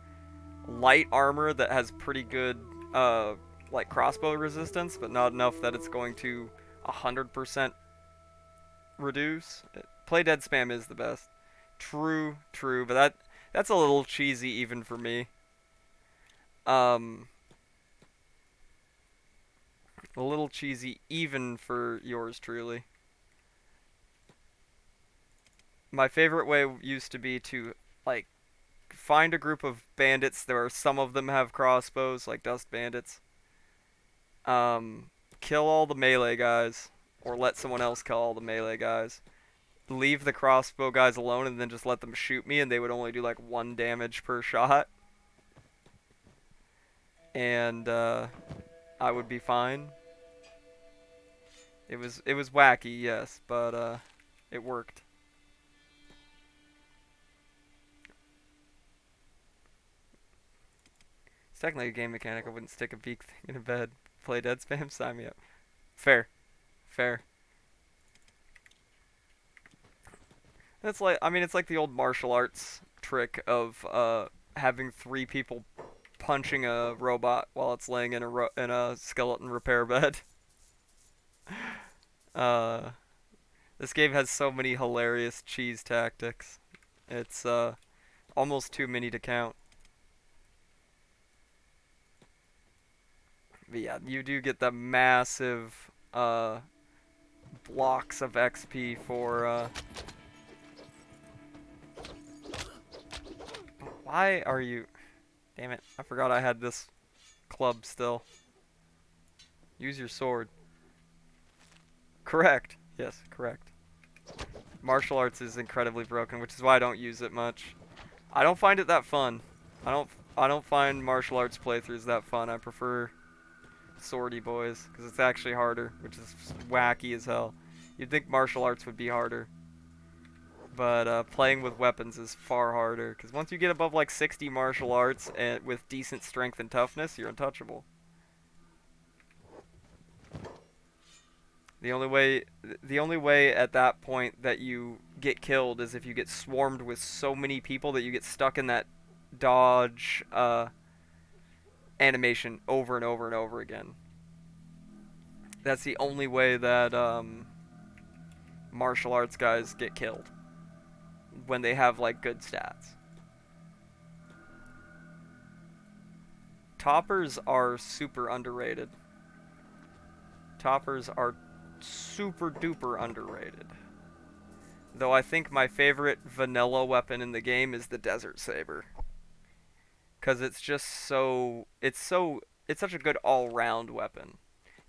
light armor that has pretty good, uh, like crossbow resistance, but not enough that it's going to 100% reduce. Play dead spam is the best. True, true, but that's a little cheesy even for me. Um, a little cheesy even for yours truly. My favorite way used to be to like find a group of bandits. There are some of them have crossbows, like dust bandits. Um, kill all the melee guys, or let someone else kill all the melee guys. Leave the crossbow guys alone, and then just let them shoot me, and they would only do like 1 damage per shot, and I would be fine. It was wacky, yes, but it worked. It's technically a game mechanic. I wouldn't stick a beak thing in a bed. Play dead spam. Sign me up. Fair, fair. That's like, I mean, it's like the old martial arts trick of having 3 people punching a robot while it's laying in a skeleton repair bed. Uh, this game has so many hilarious cheese tactics. It's almost too many to count. But yeah, you do get the massive blocks of XP for why are you? Damn it! I forgot I had this club still. Use your sword. Correct. Yes, correct. Martial arts is incredibly broken, which is why I don't use it much. I don't find it that fun. I don't. I don't find martial arts playthroughs that fun. I prefer swordy boys because it's actually harder, which is wacky as hell. You'd think martial arts would be harder, but playing with weapons is far harder because once you get above like 60 martial arts and with decent strength and toughness, you're untouchable. The only way at that point that you get killed is if you get swarmed with so many people that you get stuck in that dodge animation over and over and over again. That's the only way that martial arts guys get killed when they have like good stats. Toppers are super underrated. Toppers are super duper underrated. Though I think my favorite vanilla weapon in the game is the Desert Saber. Cause it's just it's such a good all-round weapon.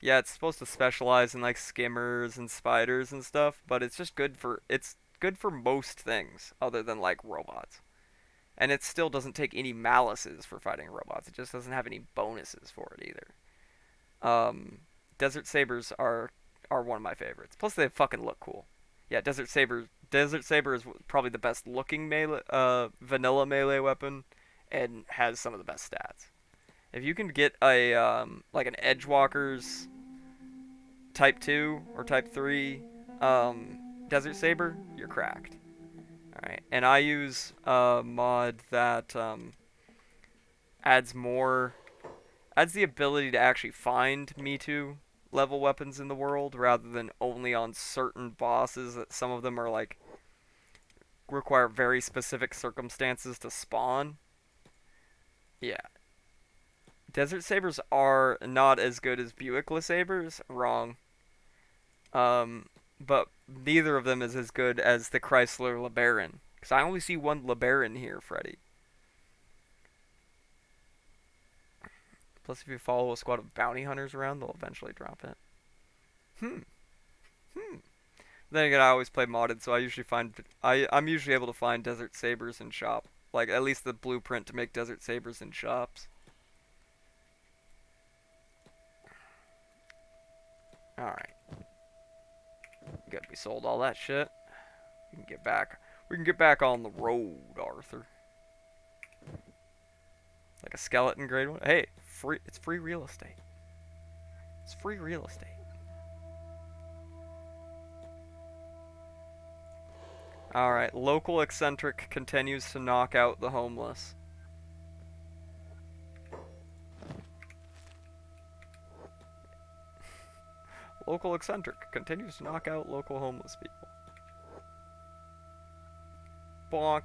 Yeah, it's supposed to specialize in like skimmers and spiders and stuff, but it's good for most things other than like robots. And it still doesn't take any malices for fighting robots. It just doesn't have any bonuses for it either. Um, Desert Sabers are one of my favorites. Plus they fucking look cool. Yeah, Desert Saber is probably the best looking vanilla melee weapon, and has some of the best stats. If you can get a like an Edgewalker's Type 2 or Type 3 Desert Saber, you're cracked. Alright, and I use a mod that adds more, adds the ability to actually find Me Too level weapons in the world rather than only on certain bosses, that some of them are like require very specific circumstances to spawn. Yeah. Desert Sabers are not as good as Buick LeSabres, wrong. But neither of them is as good as the Chrysler LeBaron. Because I only see one LeBaron here, Freddy. Plus, if you follow a squad of bounty hunters around, they'll eventually drop it. Hmm. Hmm. Then again, I always play modded, so I'm usually able to find Desert Sabers in shop. like at least the blueprint to make desert sabers in shops. All right. Good. We sold all that shit. We can get back. We can get back on the road, Arthur. Like a skeleton grade one. Hey, free. It's free real estate. It's free real estate. All right. Local eccentric continues to knock out the homeless. Local eccentric continues to knock out local homeless people. Bonk.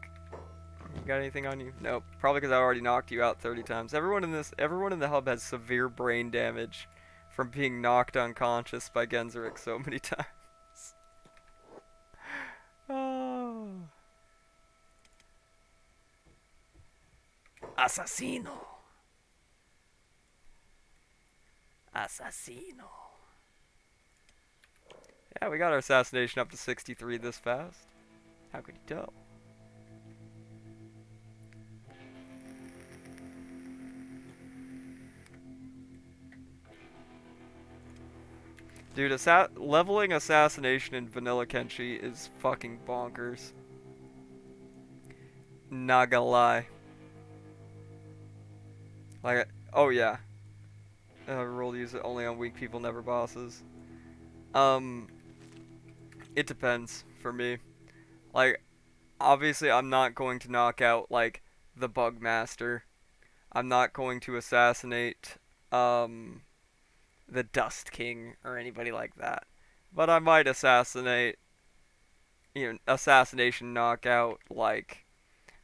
You got anything on you? Nope. Probably because I already knocked you out 30 times. Everyone in the hub has severe brain damage from being knocked unconscious by Genzeric so many times. Oh. Assassino. Assassino. Yeah, we got our assassination up to 63 this fast. How could you tell? Dude, leveling assassination in vanilla Kenshi is fucking bonkers. Not gonna lie. Like, oh yeah. Rule to use it only on weak people, never bosses. It depends for me. Like, obviously I'm not going to knock out, like, the Bug Master. I'm not going to assassinate, the Dust King or anybody like that. But I might assassinate, assassination knockout like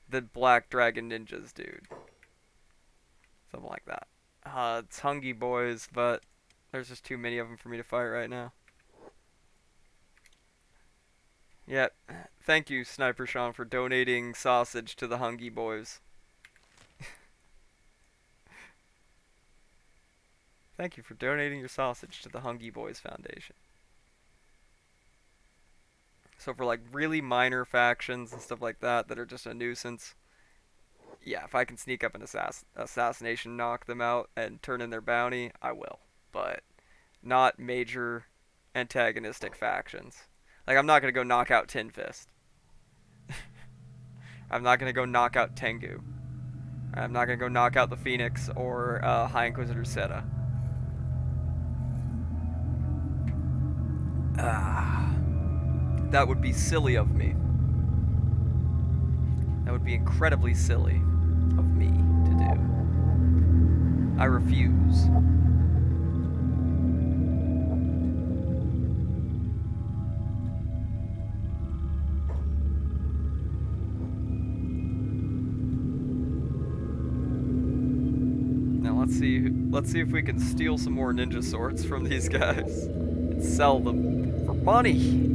the Black Dragon Ninjas dude. Something like that. It's Hungry Boys, but there's just too many of them for me to fight right now. Yeah, thank you, Sniper Sean, for donating sausage to the Hungry Boys. Thank you for donating your sausage to the Hungry Boys Foundation. So for like really minor factions and stuff like that that are just a nuisance, yeah, if I can sneak up an assassination, knock them out, and turn in their bounty, I will. But not major antagonistic factions. Like, I'm not going to go knock out Tin Fist. I'm not going to go knock out Tengu. I'm not going to go knock out the Phoenix or High Inquisitor Seta. That would be silly of me. That would be incredibly silly of me to do. I refuse. Now let's see if we can steal some more ninja swords from these guys and sell them for money.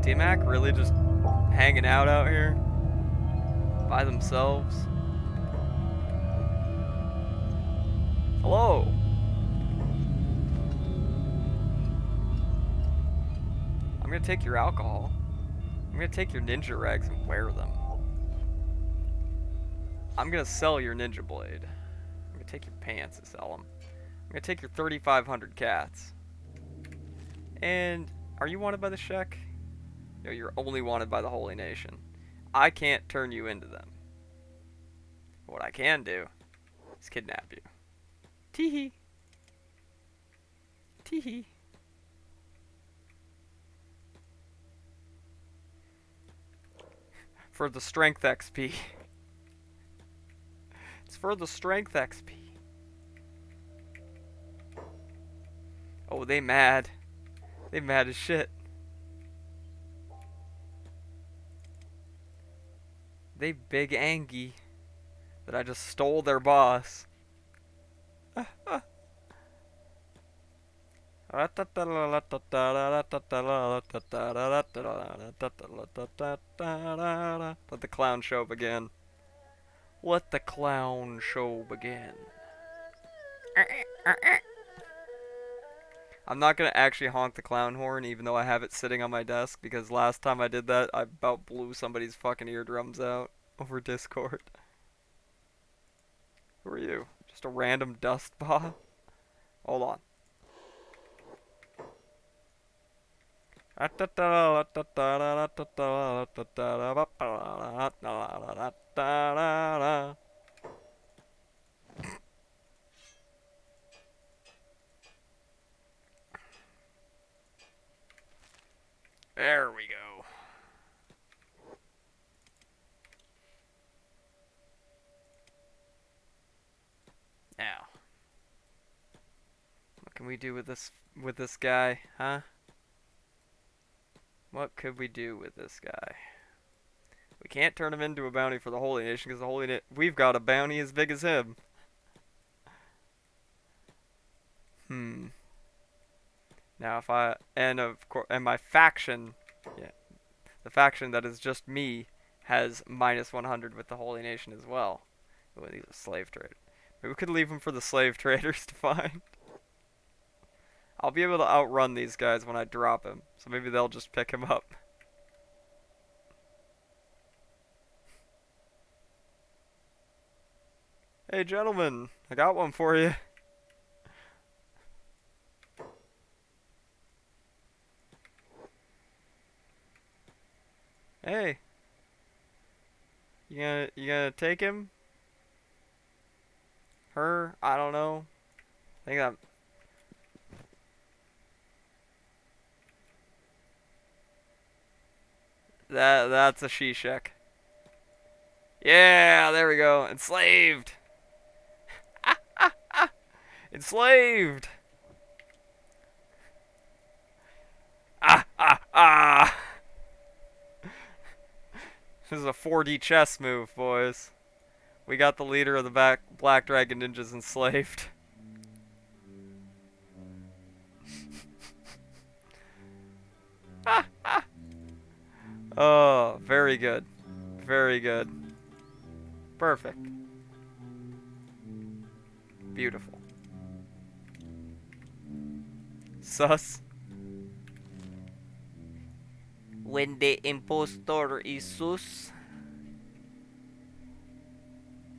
D-Mac really just hanging out here by themselves? Hello. I'm gonna take your alcohol. I'm gonna take your ninja rags and wear them. I'm gonna sell your ninja blade. I'm gonna take your pants and sell them. I'm gonna take your 3,500 cats. And are you wanted by the Shek? No, you're only wanted by the Holy Nation. I can't turn you into them. What I can do is kidnap you. Teehee. Teehee. For the strength XP. It's for the strength XP. Oh, they mad. They mad as shit. They big angry that I just stole their boss. Let the clown show begin. Let the clown show begin. I'm not gonna actually honk the clown horn, even though I have it sitting on my desk, because last time I did that, I about blew somebody's fucking eardrums out over Discord. Who are you? Just a random dust ball? Hold on. There we go. Now, what can we do with this guy, huh? What could we do with this guy? We can't turn him into a bounty for the Holy Nation because we've got a bounty as big as him. Hmm. Now if I and of course and my faction, yeah, the faction that is just me has minus 100 with the Holy Nation as well. Ooh, these are slave traders. Maybe we could leave them for the slave traders to find. I'll be able to outrun these guys when I drop him, so maybe they'll just pick him up. Hey gentlemen, I got one for you. Hey, you gonna take him? Her? I don't know. I think that's a Shishak. Yeah, there we go. Enslaved. Enslaved. Ah ah ah. This is a 4D chess move, boys. We got the leader of the Black Dragon Ninjas enslaved. Oh, very good. Very good. Perfect. Beautiful. Sus. When the impostor is sus.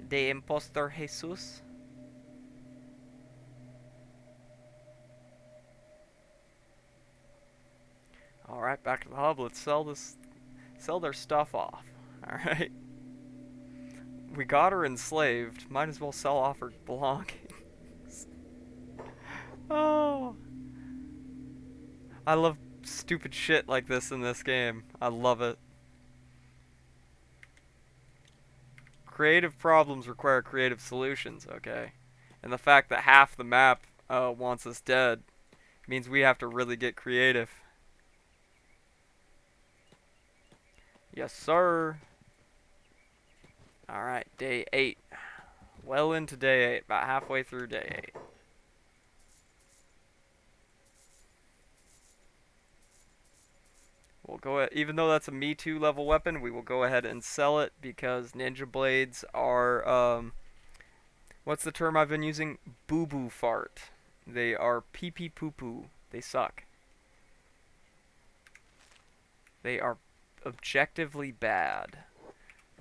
The impostor Jesus. Alright, back to the hub. Let's sell their stuff off. Alright. We got her enslaved. Might as well sell off her belongings. Oh. I love stupid shit like this in this game. I love it. Creative problems require creative solutions, okay? And the fact that half the map wants us dead means we have to really get creative. Yes, sir. Alright, day 8. Well into day 8. About halfway through day 8. We'll go ahead, even though that's a Me Too level weapon, we will go ahead and sell it because ninja blades are, what's the term I've been using? Boo-boo fart. They are pee-pee poo-poo. They suck. They are objectively bad.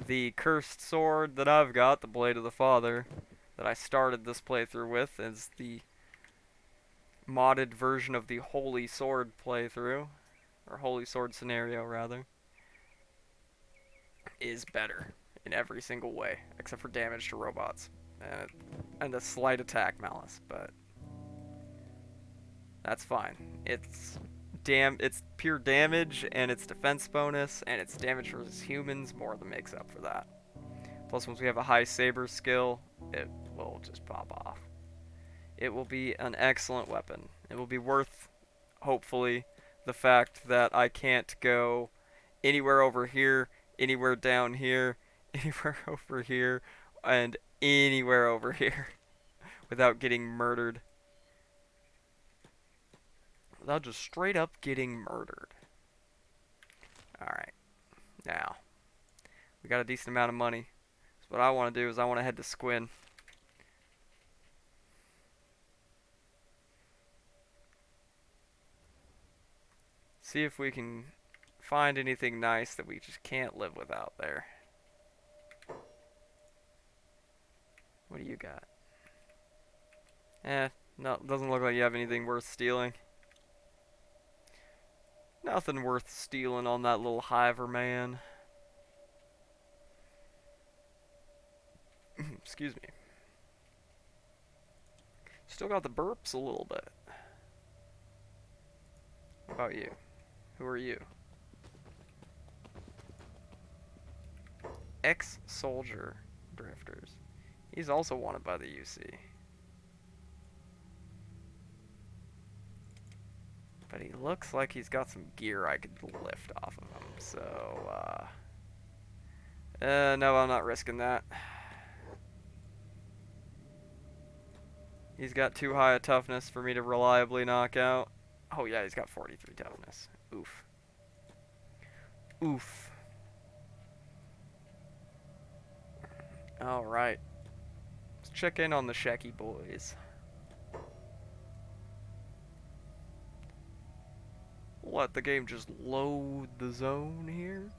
The cursed sword that I've got, the Blade of the Father, that I started this playthrough with, is the modded version of the Holy Sword playthrough. Or Holy Sword scenario, rather, is better in every single way, except for damage to robots and a slight attack malice, but that's fine. It's pure damage, and its defense bonus, and its damage versus humans more than makes up for that. Plus, once we have a high saber skill, it will just pop off. It will be an excellent weapon. It will be worth, hopefully, the fact that I can't go anywhere over here, anywhere down here, anywhere over here, and anywhere over here without getting murdered. Without just straight up getting murdered. Alright. Now, we got a decent amount of money. So what I want to do is I want to head to Squin. see if we can find anything nice that we just can't live without there. What do you got? No, doesn't look like you have anything worth stealing. Nothing worth stealing on that little hiver man. Excuse me. Still got the burps a little bit. What about you? Who are you? Ex-soldier drifters. He's also wanted by the UC. But he looks like he's got some gear I could lift off of him. So, no, I'm not risking that. He's got too high a toughness for me to reliably knock out. Oh yeah, he's got 43 toughness. Oof. Oof. Alright. Let's check in on the Shecky boys. Let the game just load the zone here.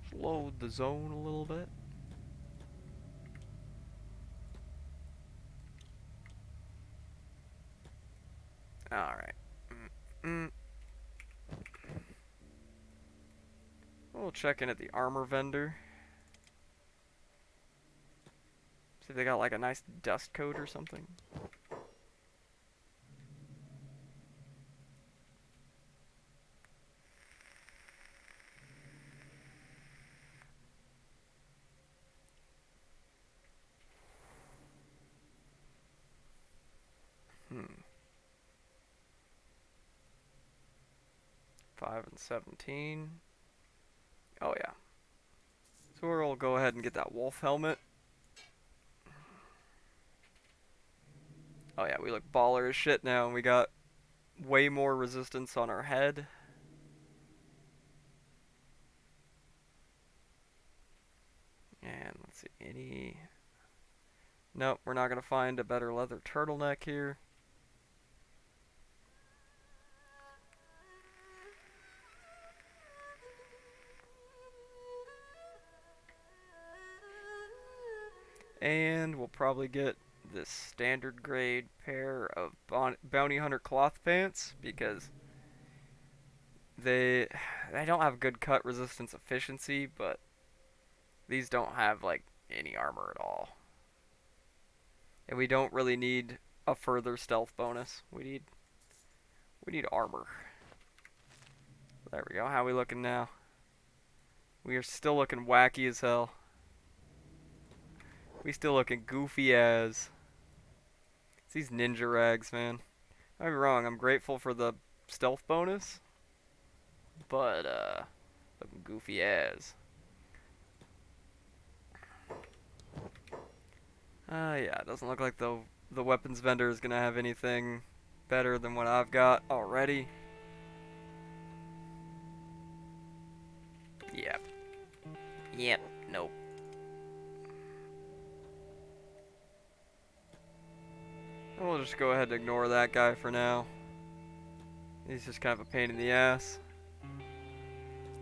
Just load the zone a little bit. Alright. We'll check in at the armor vendor. See if they got like a nice dust coat or something. Hmm. 5 and 17. Oh yeah. So we'll go ahead and get that wolf helmet. Oh yeah, we look baller as shit now, and we got way more resistance on our head. And let's see, any... Nope, we're not gonna find a better leather turtleneck here. And we'll probably get this standard grade pair of bounty hunter cloth pants because they don't have good cut resistance efficiency, but these don't have like any armor at all. And we don't really need a further stealth bonus. We need armor. There we go. How are we looking now? We are still looking wacky as hell. We still looking goofy as. It's these ninja rags, man. Don't get me wrong, I'm grateful for the stealth bonus, but looking goofy as. Yeah, it doesn't look like the weapons vendor is gonna have anything better than what I've got already. Yep. Yep. Nope. We'll just go ahead and ignore that guy for now. He's just kind of a pain in the ass.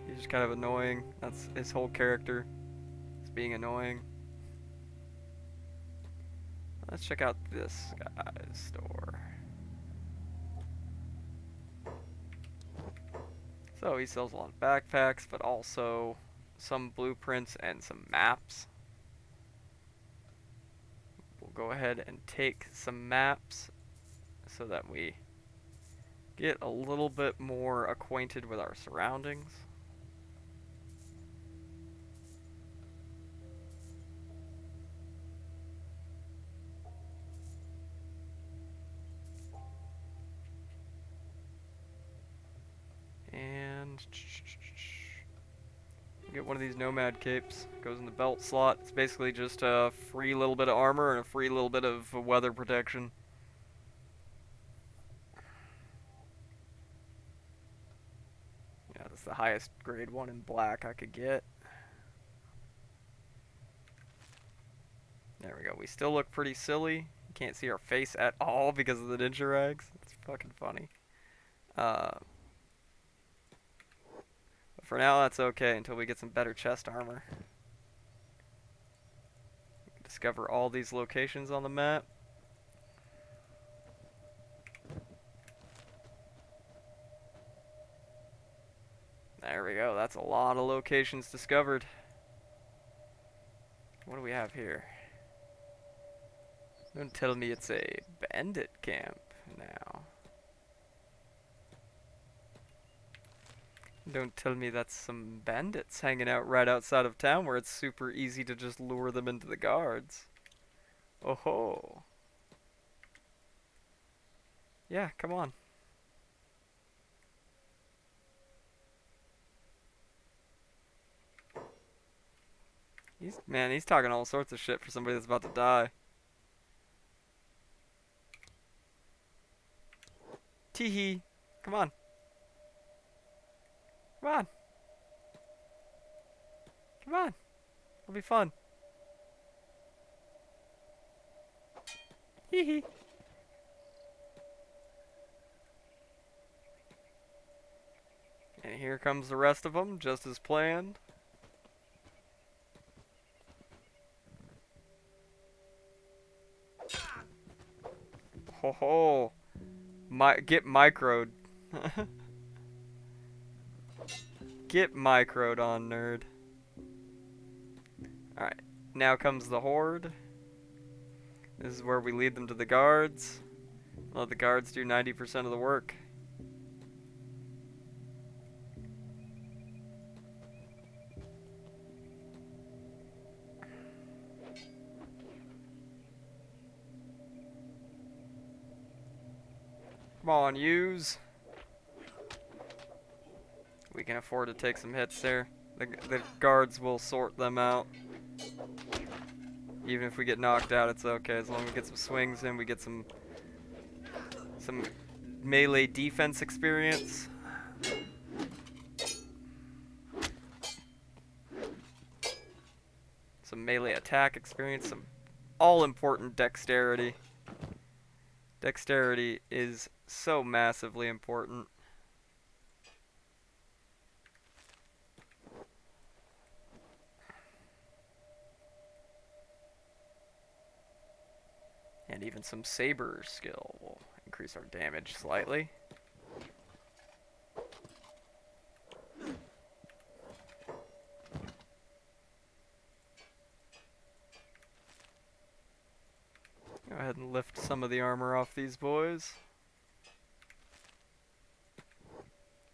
He's just kind of annoying. That's his whole character. It's being annoying. Let's check out this guy's store. So he sells a lot of backpacks, but also some blueprints and some maps. We'll go ahead and take some maps so that we get a little bit more acquainted with our surroundings. And get one of these nomad capes. Goes in the belt slot. It's basically just a free little bit of armor and a free little bit of weather protection. Yeah, that's the highest grade one in black I could get. There we go. We still look pretty silly. You can't see our face at all because of the ninja rags. It's fucking funny. For now, that's okay until we get some better chest armor. Discover all these locations on the map. There we go. That's a lot of locations discovered. What do we have here? Don't tell me it's a bandit camp now. Don't tell me that's some bandits hanging out right outside of town where it's super easy to just lure them into the guards. Oh ho. Yeah, come on. He's talking all sorts of shit for somebody that's about to die. Teehee. Come on. Come on. Come on. It'll be fun. Hee hee. And here comes the rest of them, just as planned. Ho ho. Get microed. Get microed on, nerd. Alright, now comes the horde. This is where we lead them to the guards. Let the guards do 90% of the work. Come on, use. We can afford to take some hits there. The guards will sort them out. Even if we get knocked out, it's okay. As long as we get some swings in, we get some melee defense experience. Some melee attack experience, some all-important dexterity. Dexterity is so massively important. And even some saber skill will increase our damage slightly. Go ahead and lift some of the armor off these boys.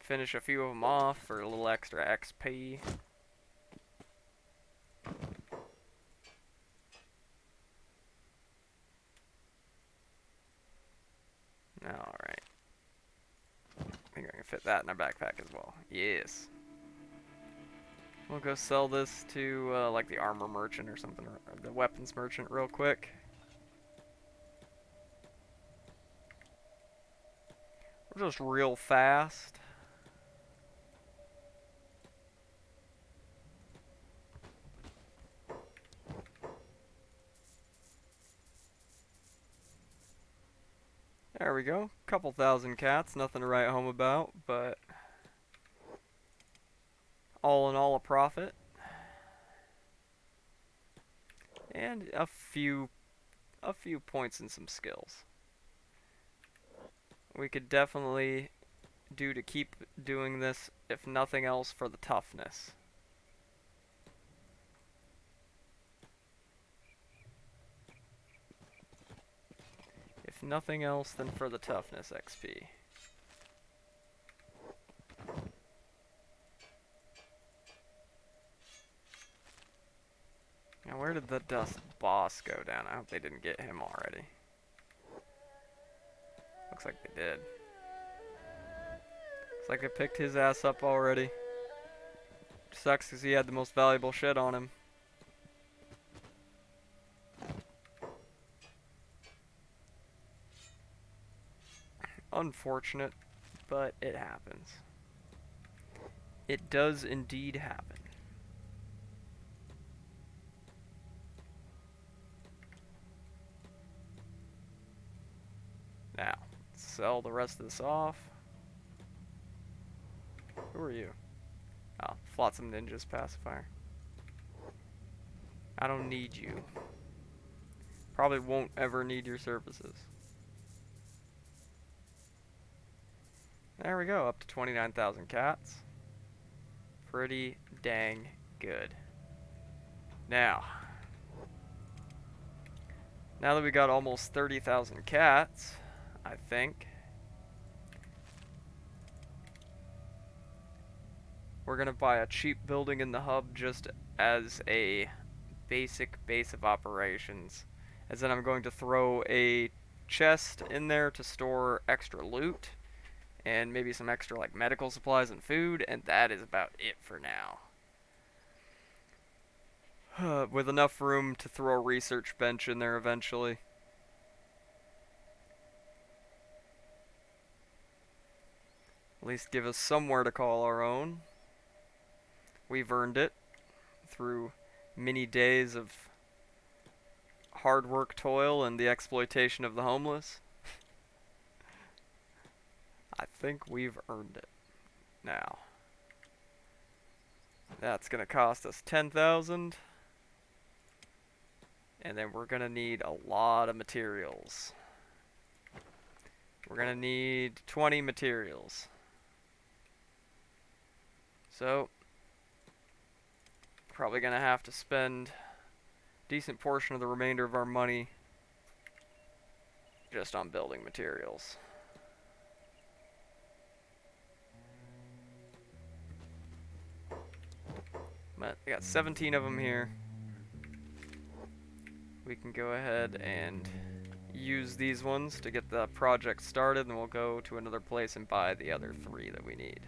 Finish a few of them off for a little extra XP. Alright. I think I can fit that in our backpack as well. Yes. We'll go sell this to like the armor merchant or something, or the weapons merchant real quick. We're just real fast. There we go. Couple thousand cats, nothing to write home about, but all in all a profit. And a few points and some skills. We could definitely do to keep doing this, if nothing else, for the toughness. If nothing else, then for the toughness XP. Now, where did the dust boss go down? I hope they didn't get him already. Looks like they did. Looks like they picked his ass up already. Sucks because he had the most valuable shit on him. Unfortunate, but it happens. It does indeed happen. Now, sell the rest of this off. Who are you? Oh, Flotsam Ninja's pacifier. I don't need you. Probably won't ever need your services. There we go, up to 29,000 cats. Pretty dang good. Now that we got almost 30,000 cats, I think we're gonna buy a cheap building in the hub just as a basic base of operations. As then I'm going to throw a chest in there to store extra loot and maybe some extra like medical supplies and food, and that is about it for now. With enough room to throw a research bench in there eventually. At least give us somewhere to call our own. We've earned it through many days of hard work, toil, and the exploitation of the homeless. I think we've earned it. Now, that's gonna cost us 10,000. And then we're gonna need a lot of materials. We're gonna need 20 materials. So, probably gonna have to spend a decent portion of the remainder of our money just on building materials. But I got 17 of them here. We can go ahead and use these ones to get the project started, and we'll go to another place and buy the other 3 that we need.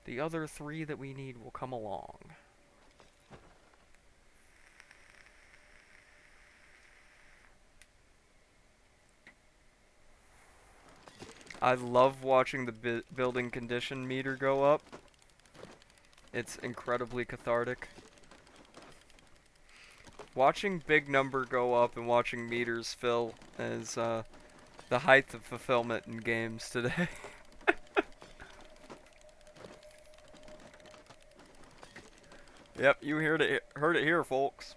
The other 3 that we need will come along. I love watching the building condition meter go up. It's incredibly cathartic. Watching big number go up and watching meters fill is the height of fulfillment in games today. Yep, you heard it here, folks.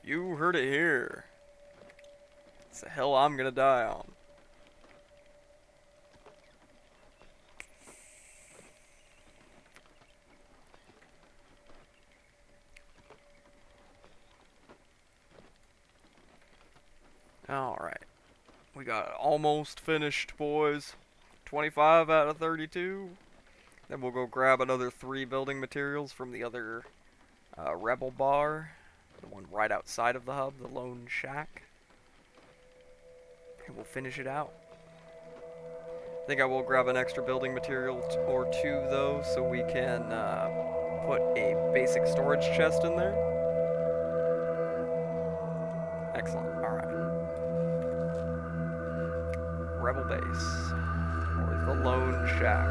You heard it here. It's the hill I'm gonna die on. Alright. We got it almost finished, boys. 25 out of 32. Then we'll go grab another 3 building materials from the other rebel bar. The one right outside of the hub, the lone shack. And we'll finish it out. I think I will grab an extra building material or 2 though, so we can put a basic storage chest in there. Excellent, alright. Rebel base, or the lone shack.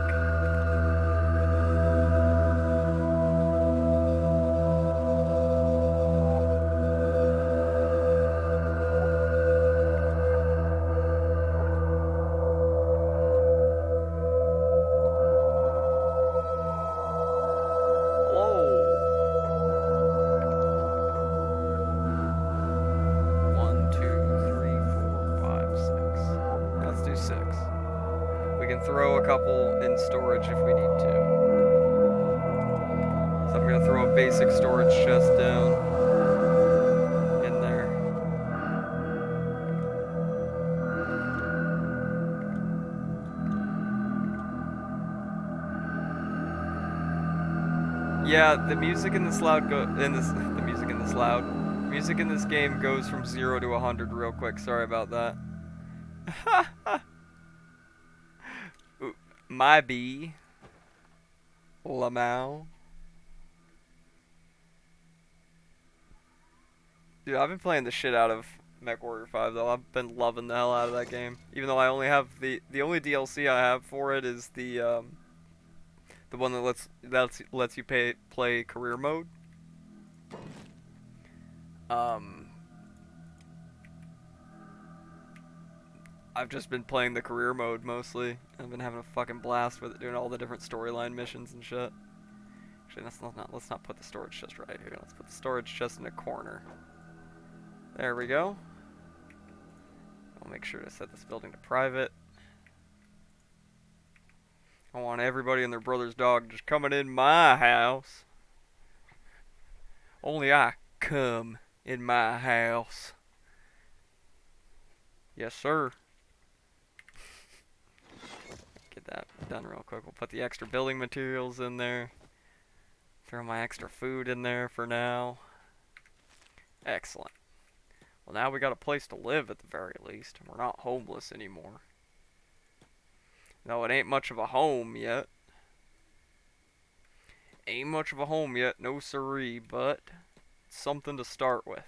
Throw a couple in storage if we need to. So I'm gonna throw a basic storage chest down in there. Yeah, the music in this music in this game goes from 0 to 100 real quick. Sorry about that. My bee, Lamau. Dude, I've been playing the shit out of MechWarrior 5 though. I've been loving the hell out of that game. Even though I only have the only DLC I have for it is the one that lets you play career mode. I've just been playing the career mode mostly. I've been having a fucking blast with it, doing all the different storyline missions and shit. Actually, let's not put the storage chest right here. Let's put the storage chest in a corner. There we go. I'll make sure to set this building to private. I want everybody and their brother's dog just coming in my house. Only I come in my house. Yes, sir. Get that done real quick. We'll put the extra building materials in there. Throw my extra food in there for now. Excellent. Well, now we got a place to live at the very least. We're not homeless anymore. No, it ain't much of a home yet. Ain't much of a home yet, no siree, but it's something to start with.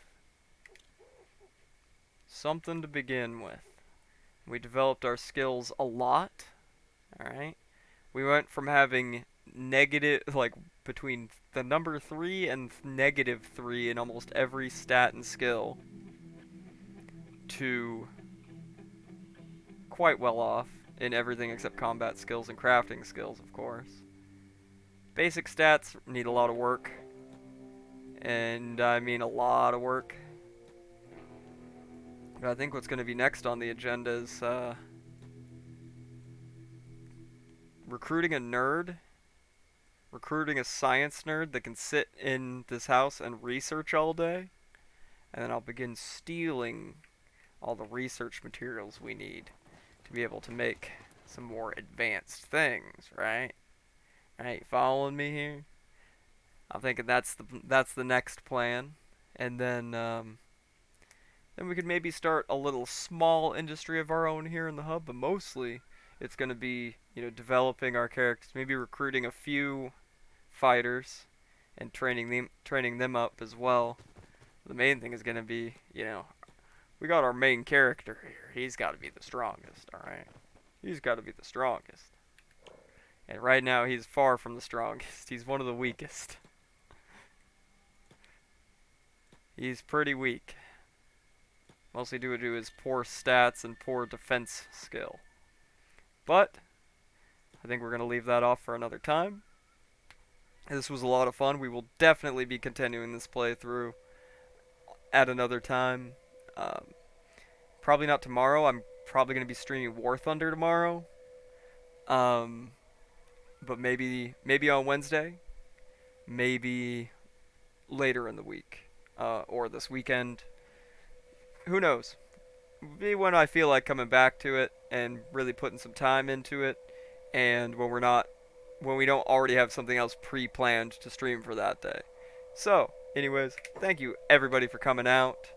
Something to begin with. We developed our skills a lot. Alright? We went from having negative, like, between the number 3 and -3 in almost every stat and skill, to quite well off in everything except combat skills and crafting skills, of course. Basic stats need a lot of work, and I mean a lot of work. But I think what's going to be next on the agenda is recruiting a nerd, recruiting a science nerd that can sit in this house and research all day, and then I'll begin stealing all the research materials we need to be able to make some more advanced things, right? Right, following me here? I'm thinking that's the next plan, and then we could maybe start a little small industry of our own here in the hub, but mostly it's going to be, developing our characters, maybe recruiting a few fighters and training them up as well. The main thing is going to be, we got our main character here. He's got to be the strongest, all right? He's got to be the strongest. And right now he's far from the strongest. He's one of the weakest. He's pretty weak. Mostly due to his poor stats and poor defense skill. But I think we're going to leave that off for another time. This was a lot of fun. We will definitely be continuing this playthrough at another time. Probably not tomorrow. I'm probably going to be streaming War Thunder tomorrow. But maybe on Wednesday. Maybe later in the week. Or this weekend. Who knows? Maybe when I feel like coming back to it and really putting some time into it, and when we don't already have something else pre-planned to stream for that day. So, anyways, thank you everybody for coming out.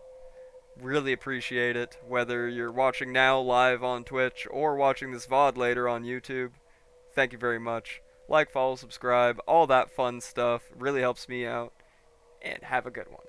Really appreciate it, whether you're watching now live on Twitch or watching this VOD later on YouTube. Thank you very much. Like, follow, subscribe, all that fun stuff. Really helps me out. And have a good one.